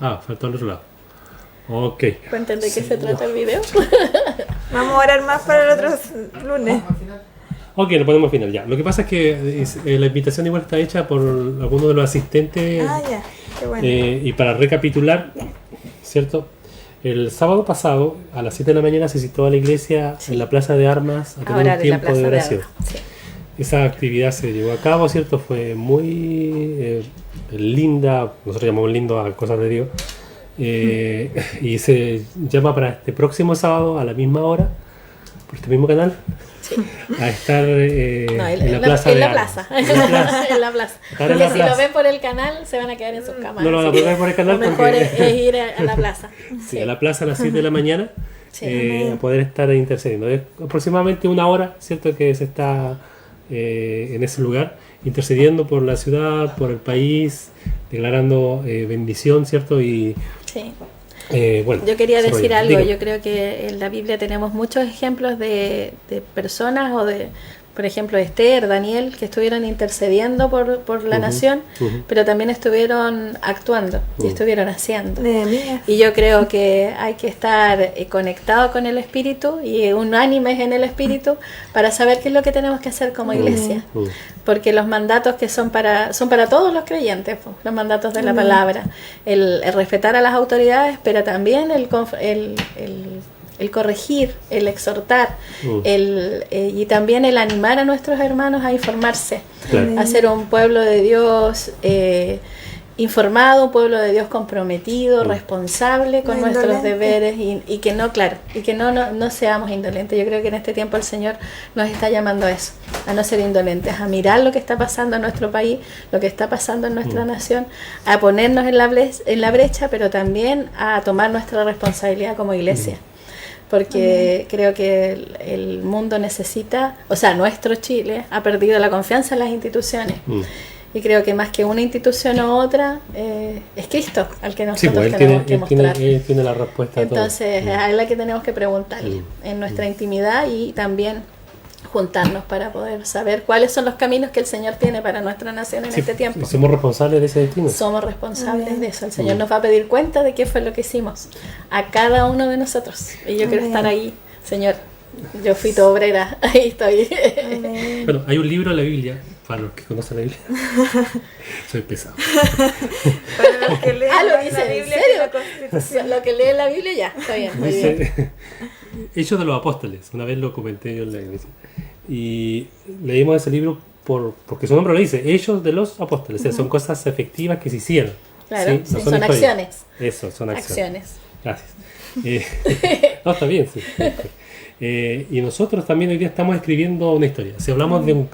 Ah, faltó al otro lado. Ok. Cuenten de qué se trata el video. Vamos a orar más para el otro lunes. Ok, lo ponemos al final ya. Lo que pasa es que la invitación igual está hecha por algunos de los asistentes. Ah, ya, qué bueno. Y para recapitular, ¿cierto? El sábado pasado, a las 7 de la mañana, se citó a la iglesia en la Plaza de Armas a tener Ahora un de la tiempo Plaza de de oración. Armas. Sí. Esa actividad se llevó a cabo, ¿cierto? Fue muy linda, nosotros llamamos lindo a cosas de Dios. Y se llama para este próximo sábado a la misma hora, por este mismo canal, a estar en la plaza. En de la Armas. plaza. En la plaza. En la plaza. Estar en Porque la si plaza. lo ven por el canal, se van a quedar en sus camas. No lo van a así poder ver por el canal lo mejor porque- es ir a la plaza. Sí, a la plaza a las 7 de la mañana, Sí. a poder estar intercediendo. Es aproximadamente una hora, ¿cierto?, que se está en ese lugar, intercediendo por la ciudad, por el país, declarando bendición, ¿cierto? Y Sí. bueno. Yo quería decir desarrollo. algo. Dígame. Yo creo que en la Biblia tenemos muchos ejemplos de personas o de, por ejemplo, Esther, Daniel, que estuvieron intercediendo por la nación, pero también estuvieron actuando y estuvieron haciendo. Nehemías. Y yo creo que hay que estar conectado con el Espíritu y unánimes en el Espíritu para saber qué es lo que tenemos que hacer como iglesia. Porque los mandatos que son para todos los creyentes, pues, los mandatos de la palabra, el respetar a las autoridades, pero también el corregir, el exhortar, y también el animar a nuestros hermanos a informarse, Claro. a ser un pueblo de Dios, informado, un pueblo de Dios comprometido, responsable con nuestros deberes y que no, claro, y que no seamos indolentes. Yo creo que en este tiempo el Señor nos está llamando a eso, a no ser indolentes, a mirar lo que está pasando en nuestro país, lo que está pasando en nuestra nación, a ponernos en la brecha, pero también a tomar nuestra responsabilidad como iglesia. Porque creo que el mundo necesita, o sea, nuestro Chile ha perdido la confianza en las instituciones. Y creo que más que una institución u otra, es Cristo al que nosotros tenemos que mostrar. Él tiene la respuesta a todo. Entonces, es a él la que tenemos que preguntarle en nuestra intimidad y también juntarnos para poder saber cuáles son los caminos que el Señor tiene para nuestra nación en este tiempo. Somos responsables de ese destino. Somos responsables de eso. El Señor nos va a pedir cuenta de qué fue lo que hicimos a cada uno de nosotros. Y yo quiero estar ahí, Señor. Yo fui tu obrera, ahí estoy. Bueno, hay un libro en la Biblia, para los que conocen la Biblia. Soy pesado. Para los que leen lo la dice, Biblia ¿en serio? y la Constitución. Lo que lee la Biblia ya, está bien, muy bien. Dice, Hechos de los Apóstoles, una vez lo comenté yo en la iglesia. Y leímos ese libro porque su nombre lo dice, Hechos de los Apóstoles. O sea, son cosas efectivas que se hicieron. Claro, ¿sí? No son acciones. Eso, son acciones. Acciones. Gracias. No, está bien, sí. Y nosotros también hoy día estamos escribiendo una historia. Si hablamos de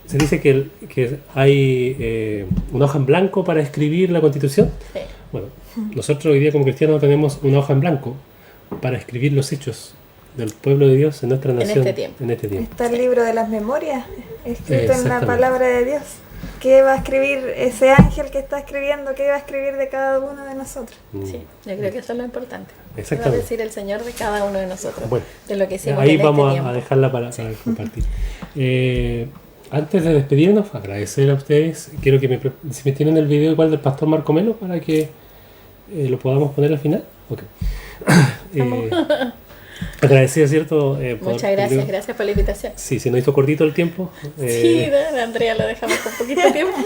se dice que hay una hoja en blanco para escribir la Constitución. Sí. Bueno, nosotros hoy día como cristianos tenemos una hoja en blanco para escribir los hechos del pueblo de Dios en nuestra nación en este tiempo. Está el libro de las memorias, escrito en la palabra de Dios. ¿Qué va a escribir ese ángel que está escribiendo? ¿Qué va a escribir de cada uno de nosotros? Sí, yo creo que eso es lo importante. Exactamente. ¿Qué va a decir el Señor de cada uno de nosotros? Bueno, de lo que hicimos ahí en vamos este tiempo. a dejarla para compartir. Antes de despedirnos, agradecer a ustedes. Quiero que si me tienen el video igual del pastor Marco Melo para que lo podamos poner al final. Okay. Agradecido, ¿cierto? Muchas gracias, gracias por la invitación. Sí, se nos hizo cortito el tiempo. Sí, Andrea, lo dejamos con poquito tiempo.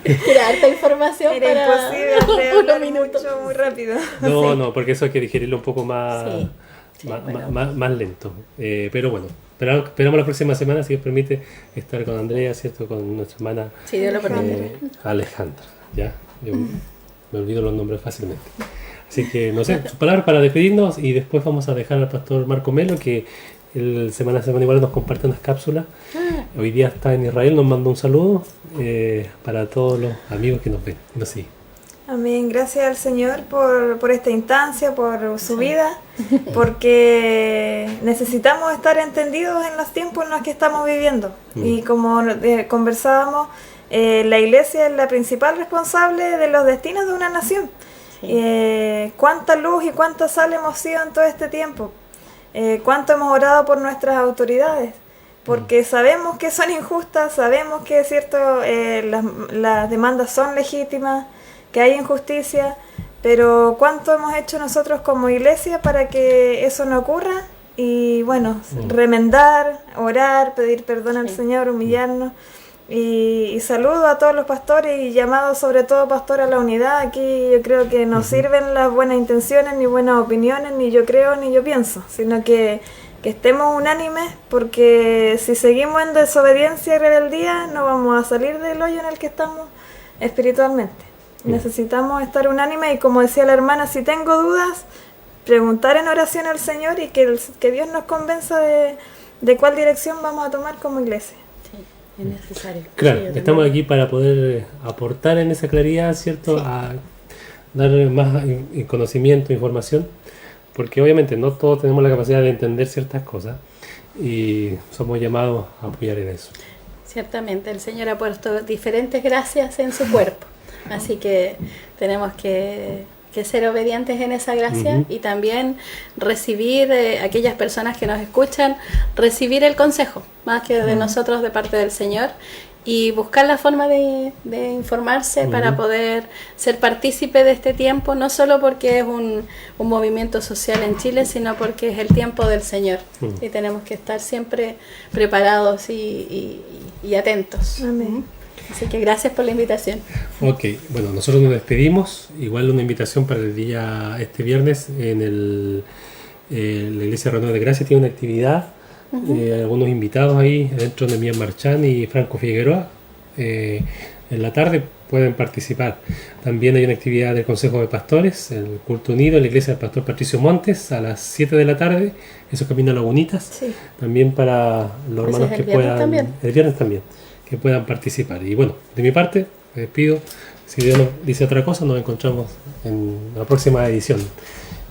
Era harta información. Era imposible hablar mucho, muy rápido. No, porque eso hay que digerirlo un poco más, más lento. Pero bueno, esperamos la próxima semana, si Dios permite, estar con Andrea, ¿cierto? Con nuestra hermana Dios lo permite. Alejandra. ¿Ya? Yo me olvido los nombres fácilmente. Así que, no sé, su palabra para despedirnos y después vamos a dejar al pastor Marco Melo que el semana a semana igual nos comparte unas cápsulas. Hoy día está en Israel, nos manda un saludo para todos los amigos que nos ven y nos siguen. Amén, gracias al Señor por esta instancia, por su vida, porque necesitamos estar entendidos en los tiempos en los que estamos viviendo. Y como conversábamos, la iglesia es la principal responsable de los destinos de una nación. Cuánta luz y cuánta sal hemos sido en todo este tiempo, cuánto hemos orado por nuestras autoridades, porque sabemos que son injustas, sabemos que es cierto, las demandas son legítimas, que hay injusticia, pero cuánto hemos hecho nosotros como iglesia para que eso no ocurra. Y bueno, remendar, orar, pedir perdón al Señor, humillarnos. Y saludo a todos los pastores y llamado sobre todo pastor a la unidad. Aquí yo creo que no sirven las buenas intenciones, ni buenas opiniones, ni yo creo, ni yo pienso, sino que estemos unánimes, porque si seguimos en desobediencia y rebeldía no vamos a salir del hoyo en el que estamos espiritualmente. Necesitamos estar unánimes y, como decía la hermana, si tengo dudas, preguntar en oración al Señor y que Dios nos convenza de cuál dirección vamos a tomar como iglesia. Es necesario. Claro, estamos aquí para poder aportar en esa claridad, ¿cierto? A dar más conocimiento, información, porque obviamente no todos tenemos la capacidad de entender ciertas cosas y somos llamados a apoyar en eso. Ciertamente, el Señor ha puesto diferentes gracias en su cuerpo, así que tenemos que ser obedientes en esa gracia y también recibir, aquellas personas que nos escuchan, recibir el consejo, más que de nosotros, de parte del Señor, y buscar la forma de informarse para poder ser partícipe de este tiempo, no solo porque es un movimiento social en Chile, sino porque es el tiempo del Señor y tenemos que estar siempre preparados y atentos. Amén. Así que gracias por la invitación. Ok, bueno, nosotros nos despedimos. Igual una invitación para este viernes en la Iglesia Renuevo de Gracia tiene una actividad. Algunos invitados ahí, dentro de Mía Marchán y Franco Figueroa. En la tarde pueden participar. También hay una actividad del Consejo de Pastores, el culto unido en la iglesia del pastor Patricio Montes a las 7 de la tarde, eso es Camino a Lagunitas. Sí. También para los hermanos que puedan, también. el viernes también, que puedan participar. Y bueno, de mi parte, me despido. Si Dios nos dice otra cosa, nos encontramos en la próxima edición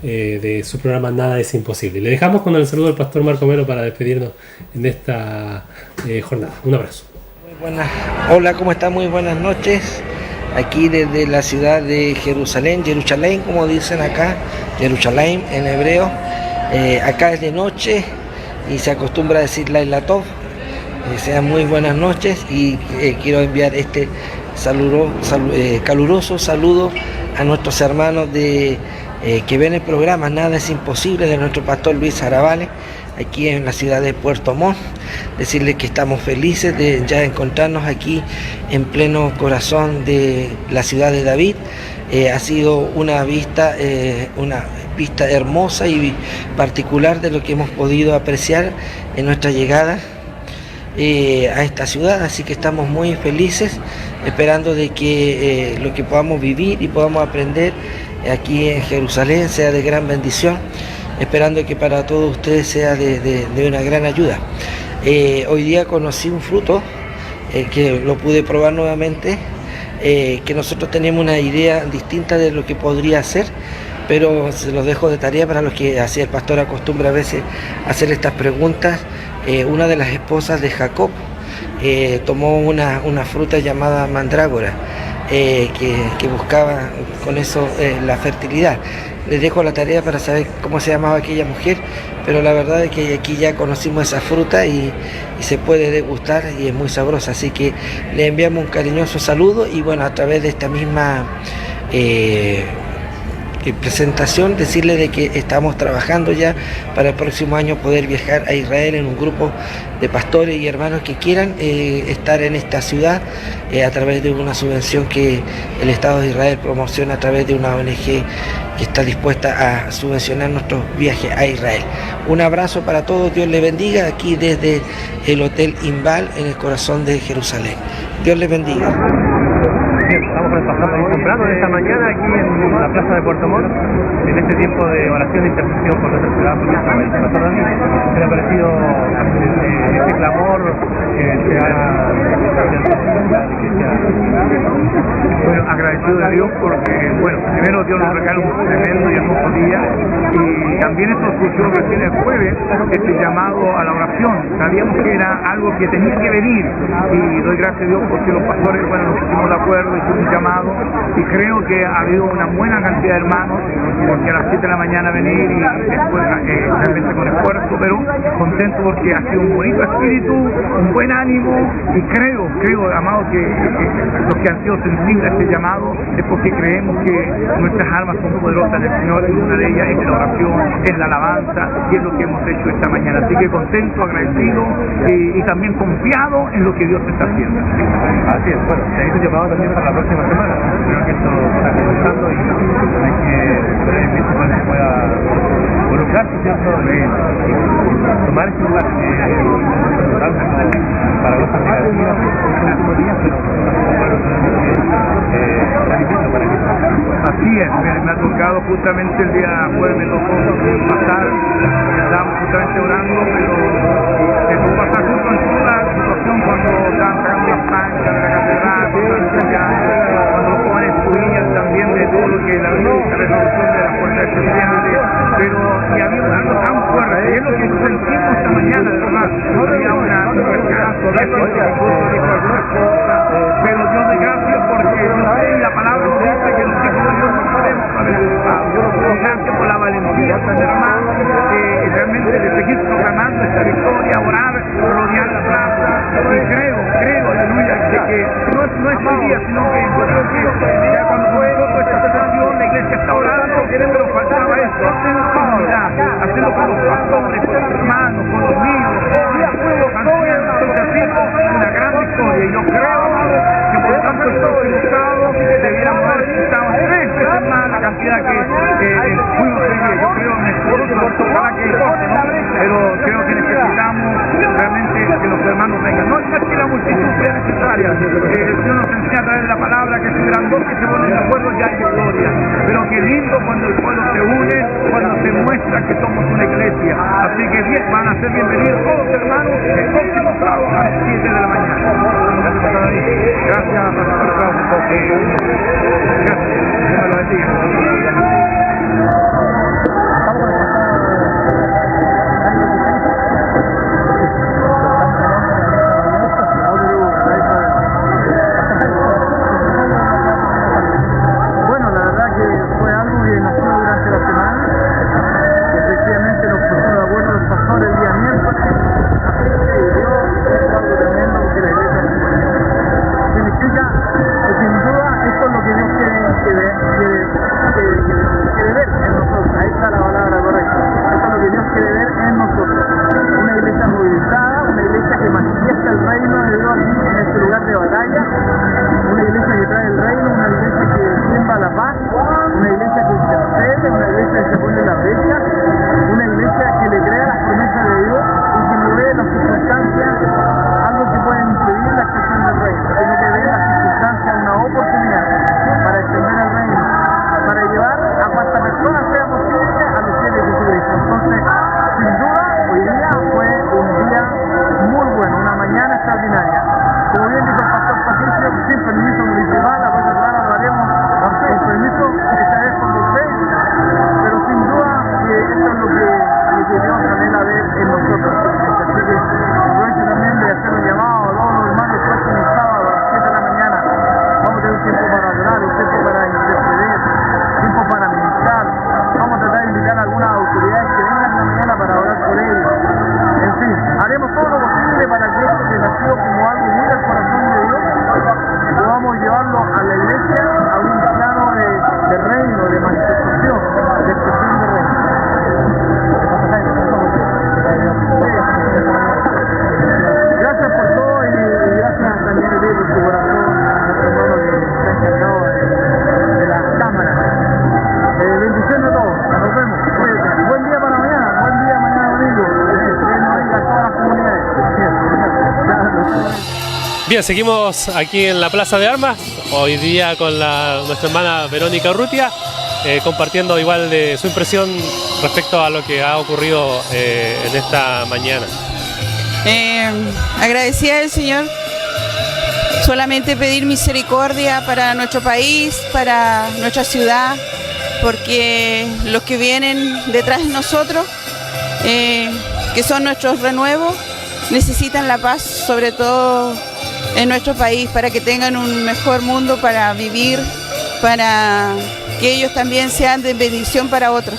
de su programa Nada es Imposible. Le dejamos con el saludo del pastor Marco Melo para despedirnos en esta jornada. Un abrazo. Muy buenas. Hola, ¿cómo están? Muy buenas noches. Aquí desde la ciudad de Jerusalén, como dicen acá, Jerusalén en hebreo. Acá es de noche y se acostumbra a decir Laila Tov. Sean muy buenas noches y quiero enviar este caluroso saludo a nuestros hermanos que ven el programa Nada es Imposible de nuestro pastor Luis Arabales, aquí en la ciudad de Puerto Montt. Decirles que estamos felices de ya encontrarnos aquí en pleno corazón de la ciudad de David. Ha sido una vista hermosa y particular de lo que hemos podido apreciar en nuestra llegada a esta ciudad, así que estamos muy felices esperando de que lo que podamos vivir y podamos aprender aquí en Jerusalén sea de gran bendición, esperando que para todos ustedes sea de una gran ayuda. Hoy día conocí un fruto que lo pude probar nuevamente, que nosotros tenemos una idea distinta de lo que podría ser, pero se los dejo de tarea para los que así el pastor acostumbra a veces a hacer estas preguntas. Una de las esposas de Jacob tomó una fruta llamada mandrágora, que buscaba con eso la fertilidad. Les dejo la tarea para saber cómo se llamaba aquella mujer, pero la verdad es que aquí ya conocimos esa fruta y se puede degustar y es muy sabrosa, así que le enviamos un cariñoso saludo y bueno, a través de esta misma presentación decirle de que estamos trabajando ya para el próximo año poder viajar a Israel en un grupo de pastores y hermanos que quieran estar en esta ciudad a través de una subvención que el Estado de Israel promociona a través de una ONG que está dispuesta a subvencionar nuestros viajes a Israel. Un abrazo para todos, Dios les bendiga aquí desde el Hotel Inbal en el corazón de Jerusalén. Dios les bendiga. Bien, estamos pasando temprano en esta mañana aquí en la plaza de Puerto Montt, en este tiempo de oración e intercesión por nuestra ciudad, por nuestro país. Pastor Dani, ¿qué le ha parecido este clamor que se ha bueno, agradecido de Dios porque, bueno, primero Dios nos regala un tremendo y hermoso día y también esto surgió recién el jueves, este llamado a la oración. Sabíamos que era algo que tenía que venir y doy gracias a Dios porque los pastores, bueno, nos pusimos de acuerdo, hicimos un llamado y creo que ha habido una buena cantidad de hermanos porque a las 7 de la mañana venir y después realmente con esfuerzo, pero contento porque ha sido un bonito espíritu, un buen ánimo y creo, amado, que los que han sido sensibles a este llamado es porque creemos que nuestras almas son poderosas en el Señor y una de ellas es la oración, es la alabanza y es lo que hemos hecho esta mañana. Así que contento, agradecido y también confiado en lo que Dios está haciendo. Así es, bueno, se hizo llamado también para la próxima semana. Creo que esto está comenzando y hay que se pueda colocarse, ¿cierto? Tomar este lugar para cosas negativas en los últimos días, pero así es, me ha tocado justamente el día jueves, me tocó pasar, estábamos justamente orando, pero me tocó pasar justo en toda la situación cuando estaban sacando las planchas de la catedral, cuando los jóvenes estudian también de todo lo que es la resolución de las fuerzas estudiantes, pero y había algo tan fuerte, y es lo que sentimos esta mañana, de verdad, no había un fracaso, de eso, dijo algunas cosas, pero Dios de gracias porque no sé, la palabra nos dice que los hijos de Dios no podemos haber ayudado. Gracias por la valentía de mis hermanos, realmente de seguir proclamando esta victoria, orar, rodear la plaza, y creo, aleluya, de que no es hoy día, sino que yo creo que ya cuando fue esta situación, la iglesia está orando, pero faltaba esto, comunidad, hacerlo con los pastores, con los hermanos, con los niños, una gran victoria, y yo creo, amado, que por tanto estos resultados debiéramos haber estado 3 veces más la cantidad que fuimos de día. Yo creo en esfuerzo, ojalá que pero creo que necesitamos realmente que los hermanos vengan. No es que la multitud sea necesaria, el Señor nos enseña a través de la palabra que si eran dos que se ponen de acuerdo ya hay victoria. Pero qué lindo cuando el pueblo se une, cuando se muestra que somos una iglesia. Así que bien, van a ser bienvenidos todos hermanos el próximo sábado a las 7 de la mañana. Gracias, pastor Claudio. Gracias. Dios me lo bendiga. Bien, seguimos aquí en la Plaza de Armas, hoy día con nuestra hermana Verónica Urrutia, compartiendo igual de su impresión respecto a lo que ha ocurrido en esta mañana. Agradecida del Señor, solamente pedir misericordia para nuestro país, para nuestra ciudad, porque los que vienen detrás de nosotros, que son nuestros renuevos, necesitan la paz, sobre todo en nuestro país, para que tengan un mejor mundo para vivir, para que ellos también sean de bendición para otros.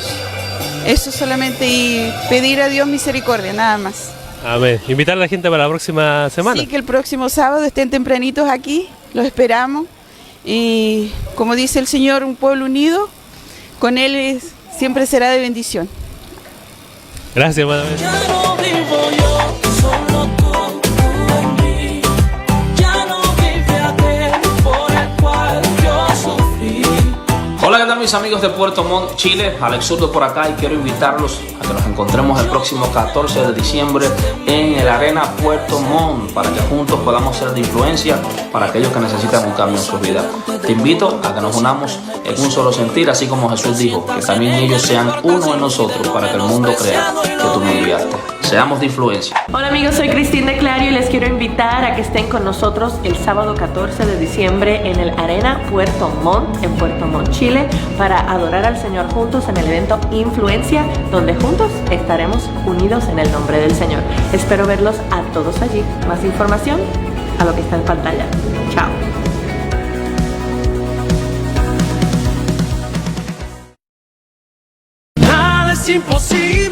Eso solamente, y pedir a Dios misericordia, nada más. Amén. Invitar a la gente para la próxima semana. Sí, que el próximo sábado estén tempranitos aquí, los esperamos. Y como dice el Señor, un pueblo unido, con Él siempre será de bendición. Gracias, hermana. Ya no vivo yo, solo tú en mí. Ya no vive aquel por el cual yo sufrí. Hola, ¿qué tal mis amigos de Puerto Montt, Chile? Alex Zurdo por acá y quiero invitarlos a que nos encontremos el próximo 14 de diciembre en el Arena Puerto Montt para que juntos podamos ser de influencia para aquellos que necesitan un cambio en su vida. Te invito a que nos unamos en un solo sentir, así como Jesús dijo, que también ellos sean uno en nosotros para que el mundo crea que tú me enviaste. Seamos de influencia. Hola amigos, soy Cristina de Clario y les quiero invitar a que estén con nosotros el sábado 14 de diciembre en el Arena Puerto Montt, en Puerto Montt, Chile, para adorar al Señor juntos en el evento Influencia, donde juntos estaremos unidos en el nombre del Señor. Espero verlos a todos allí. Más información a lo que está en pantalla. Chao. Nada es imposible.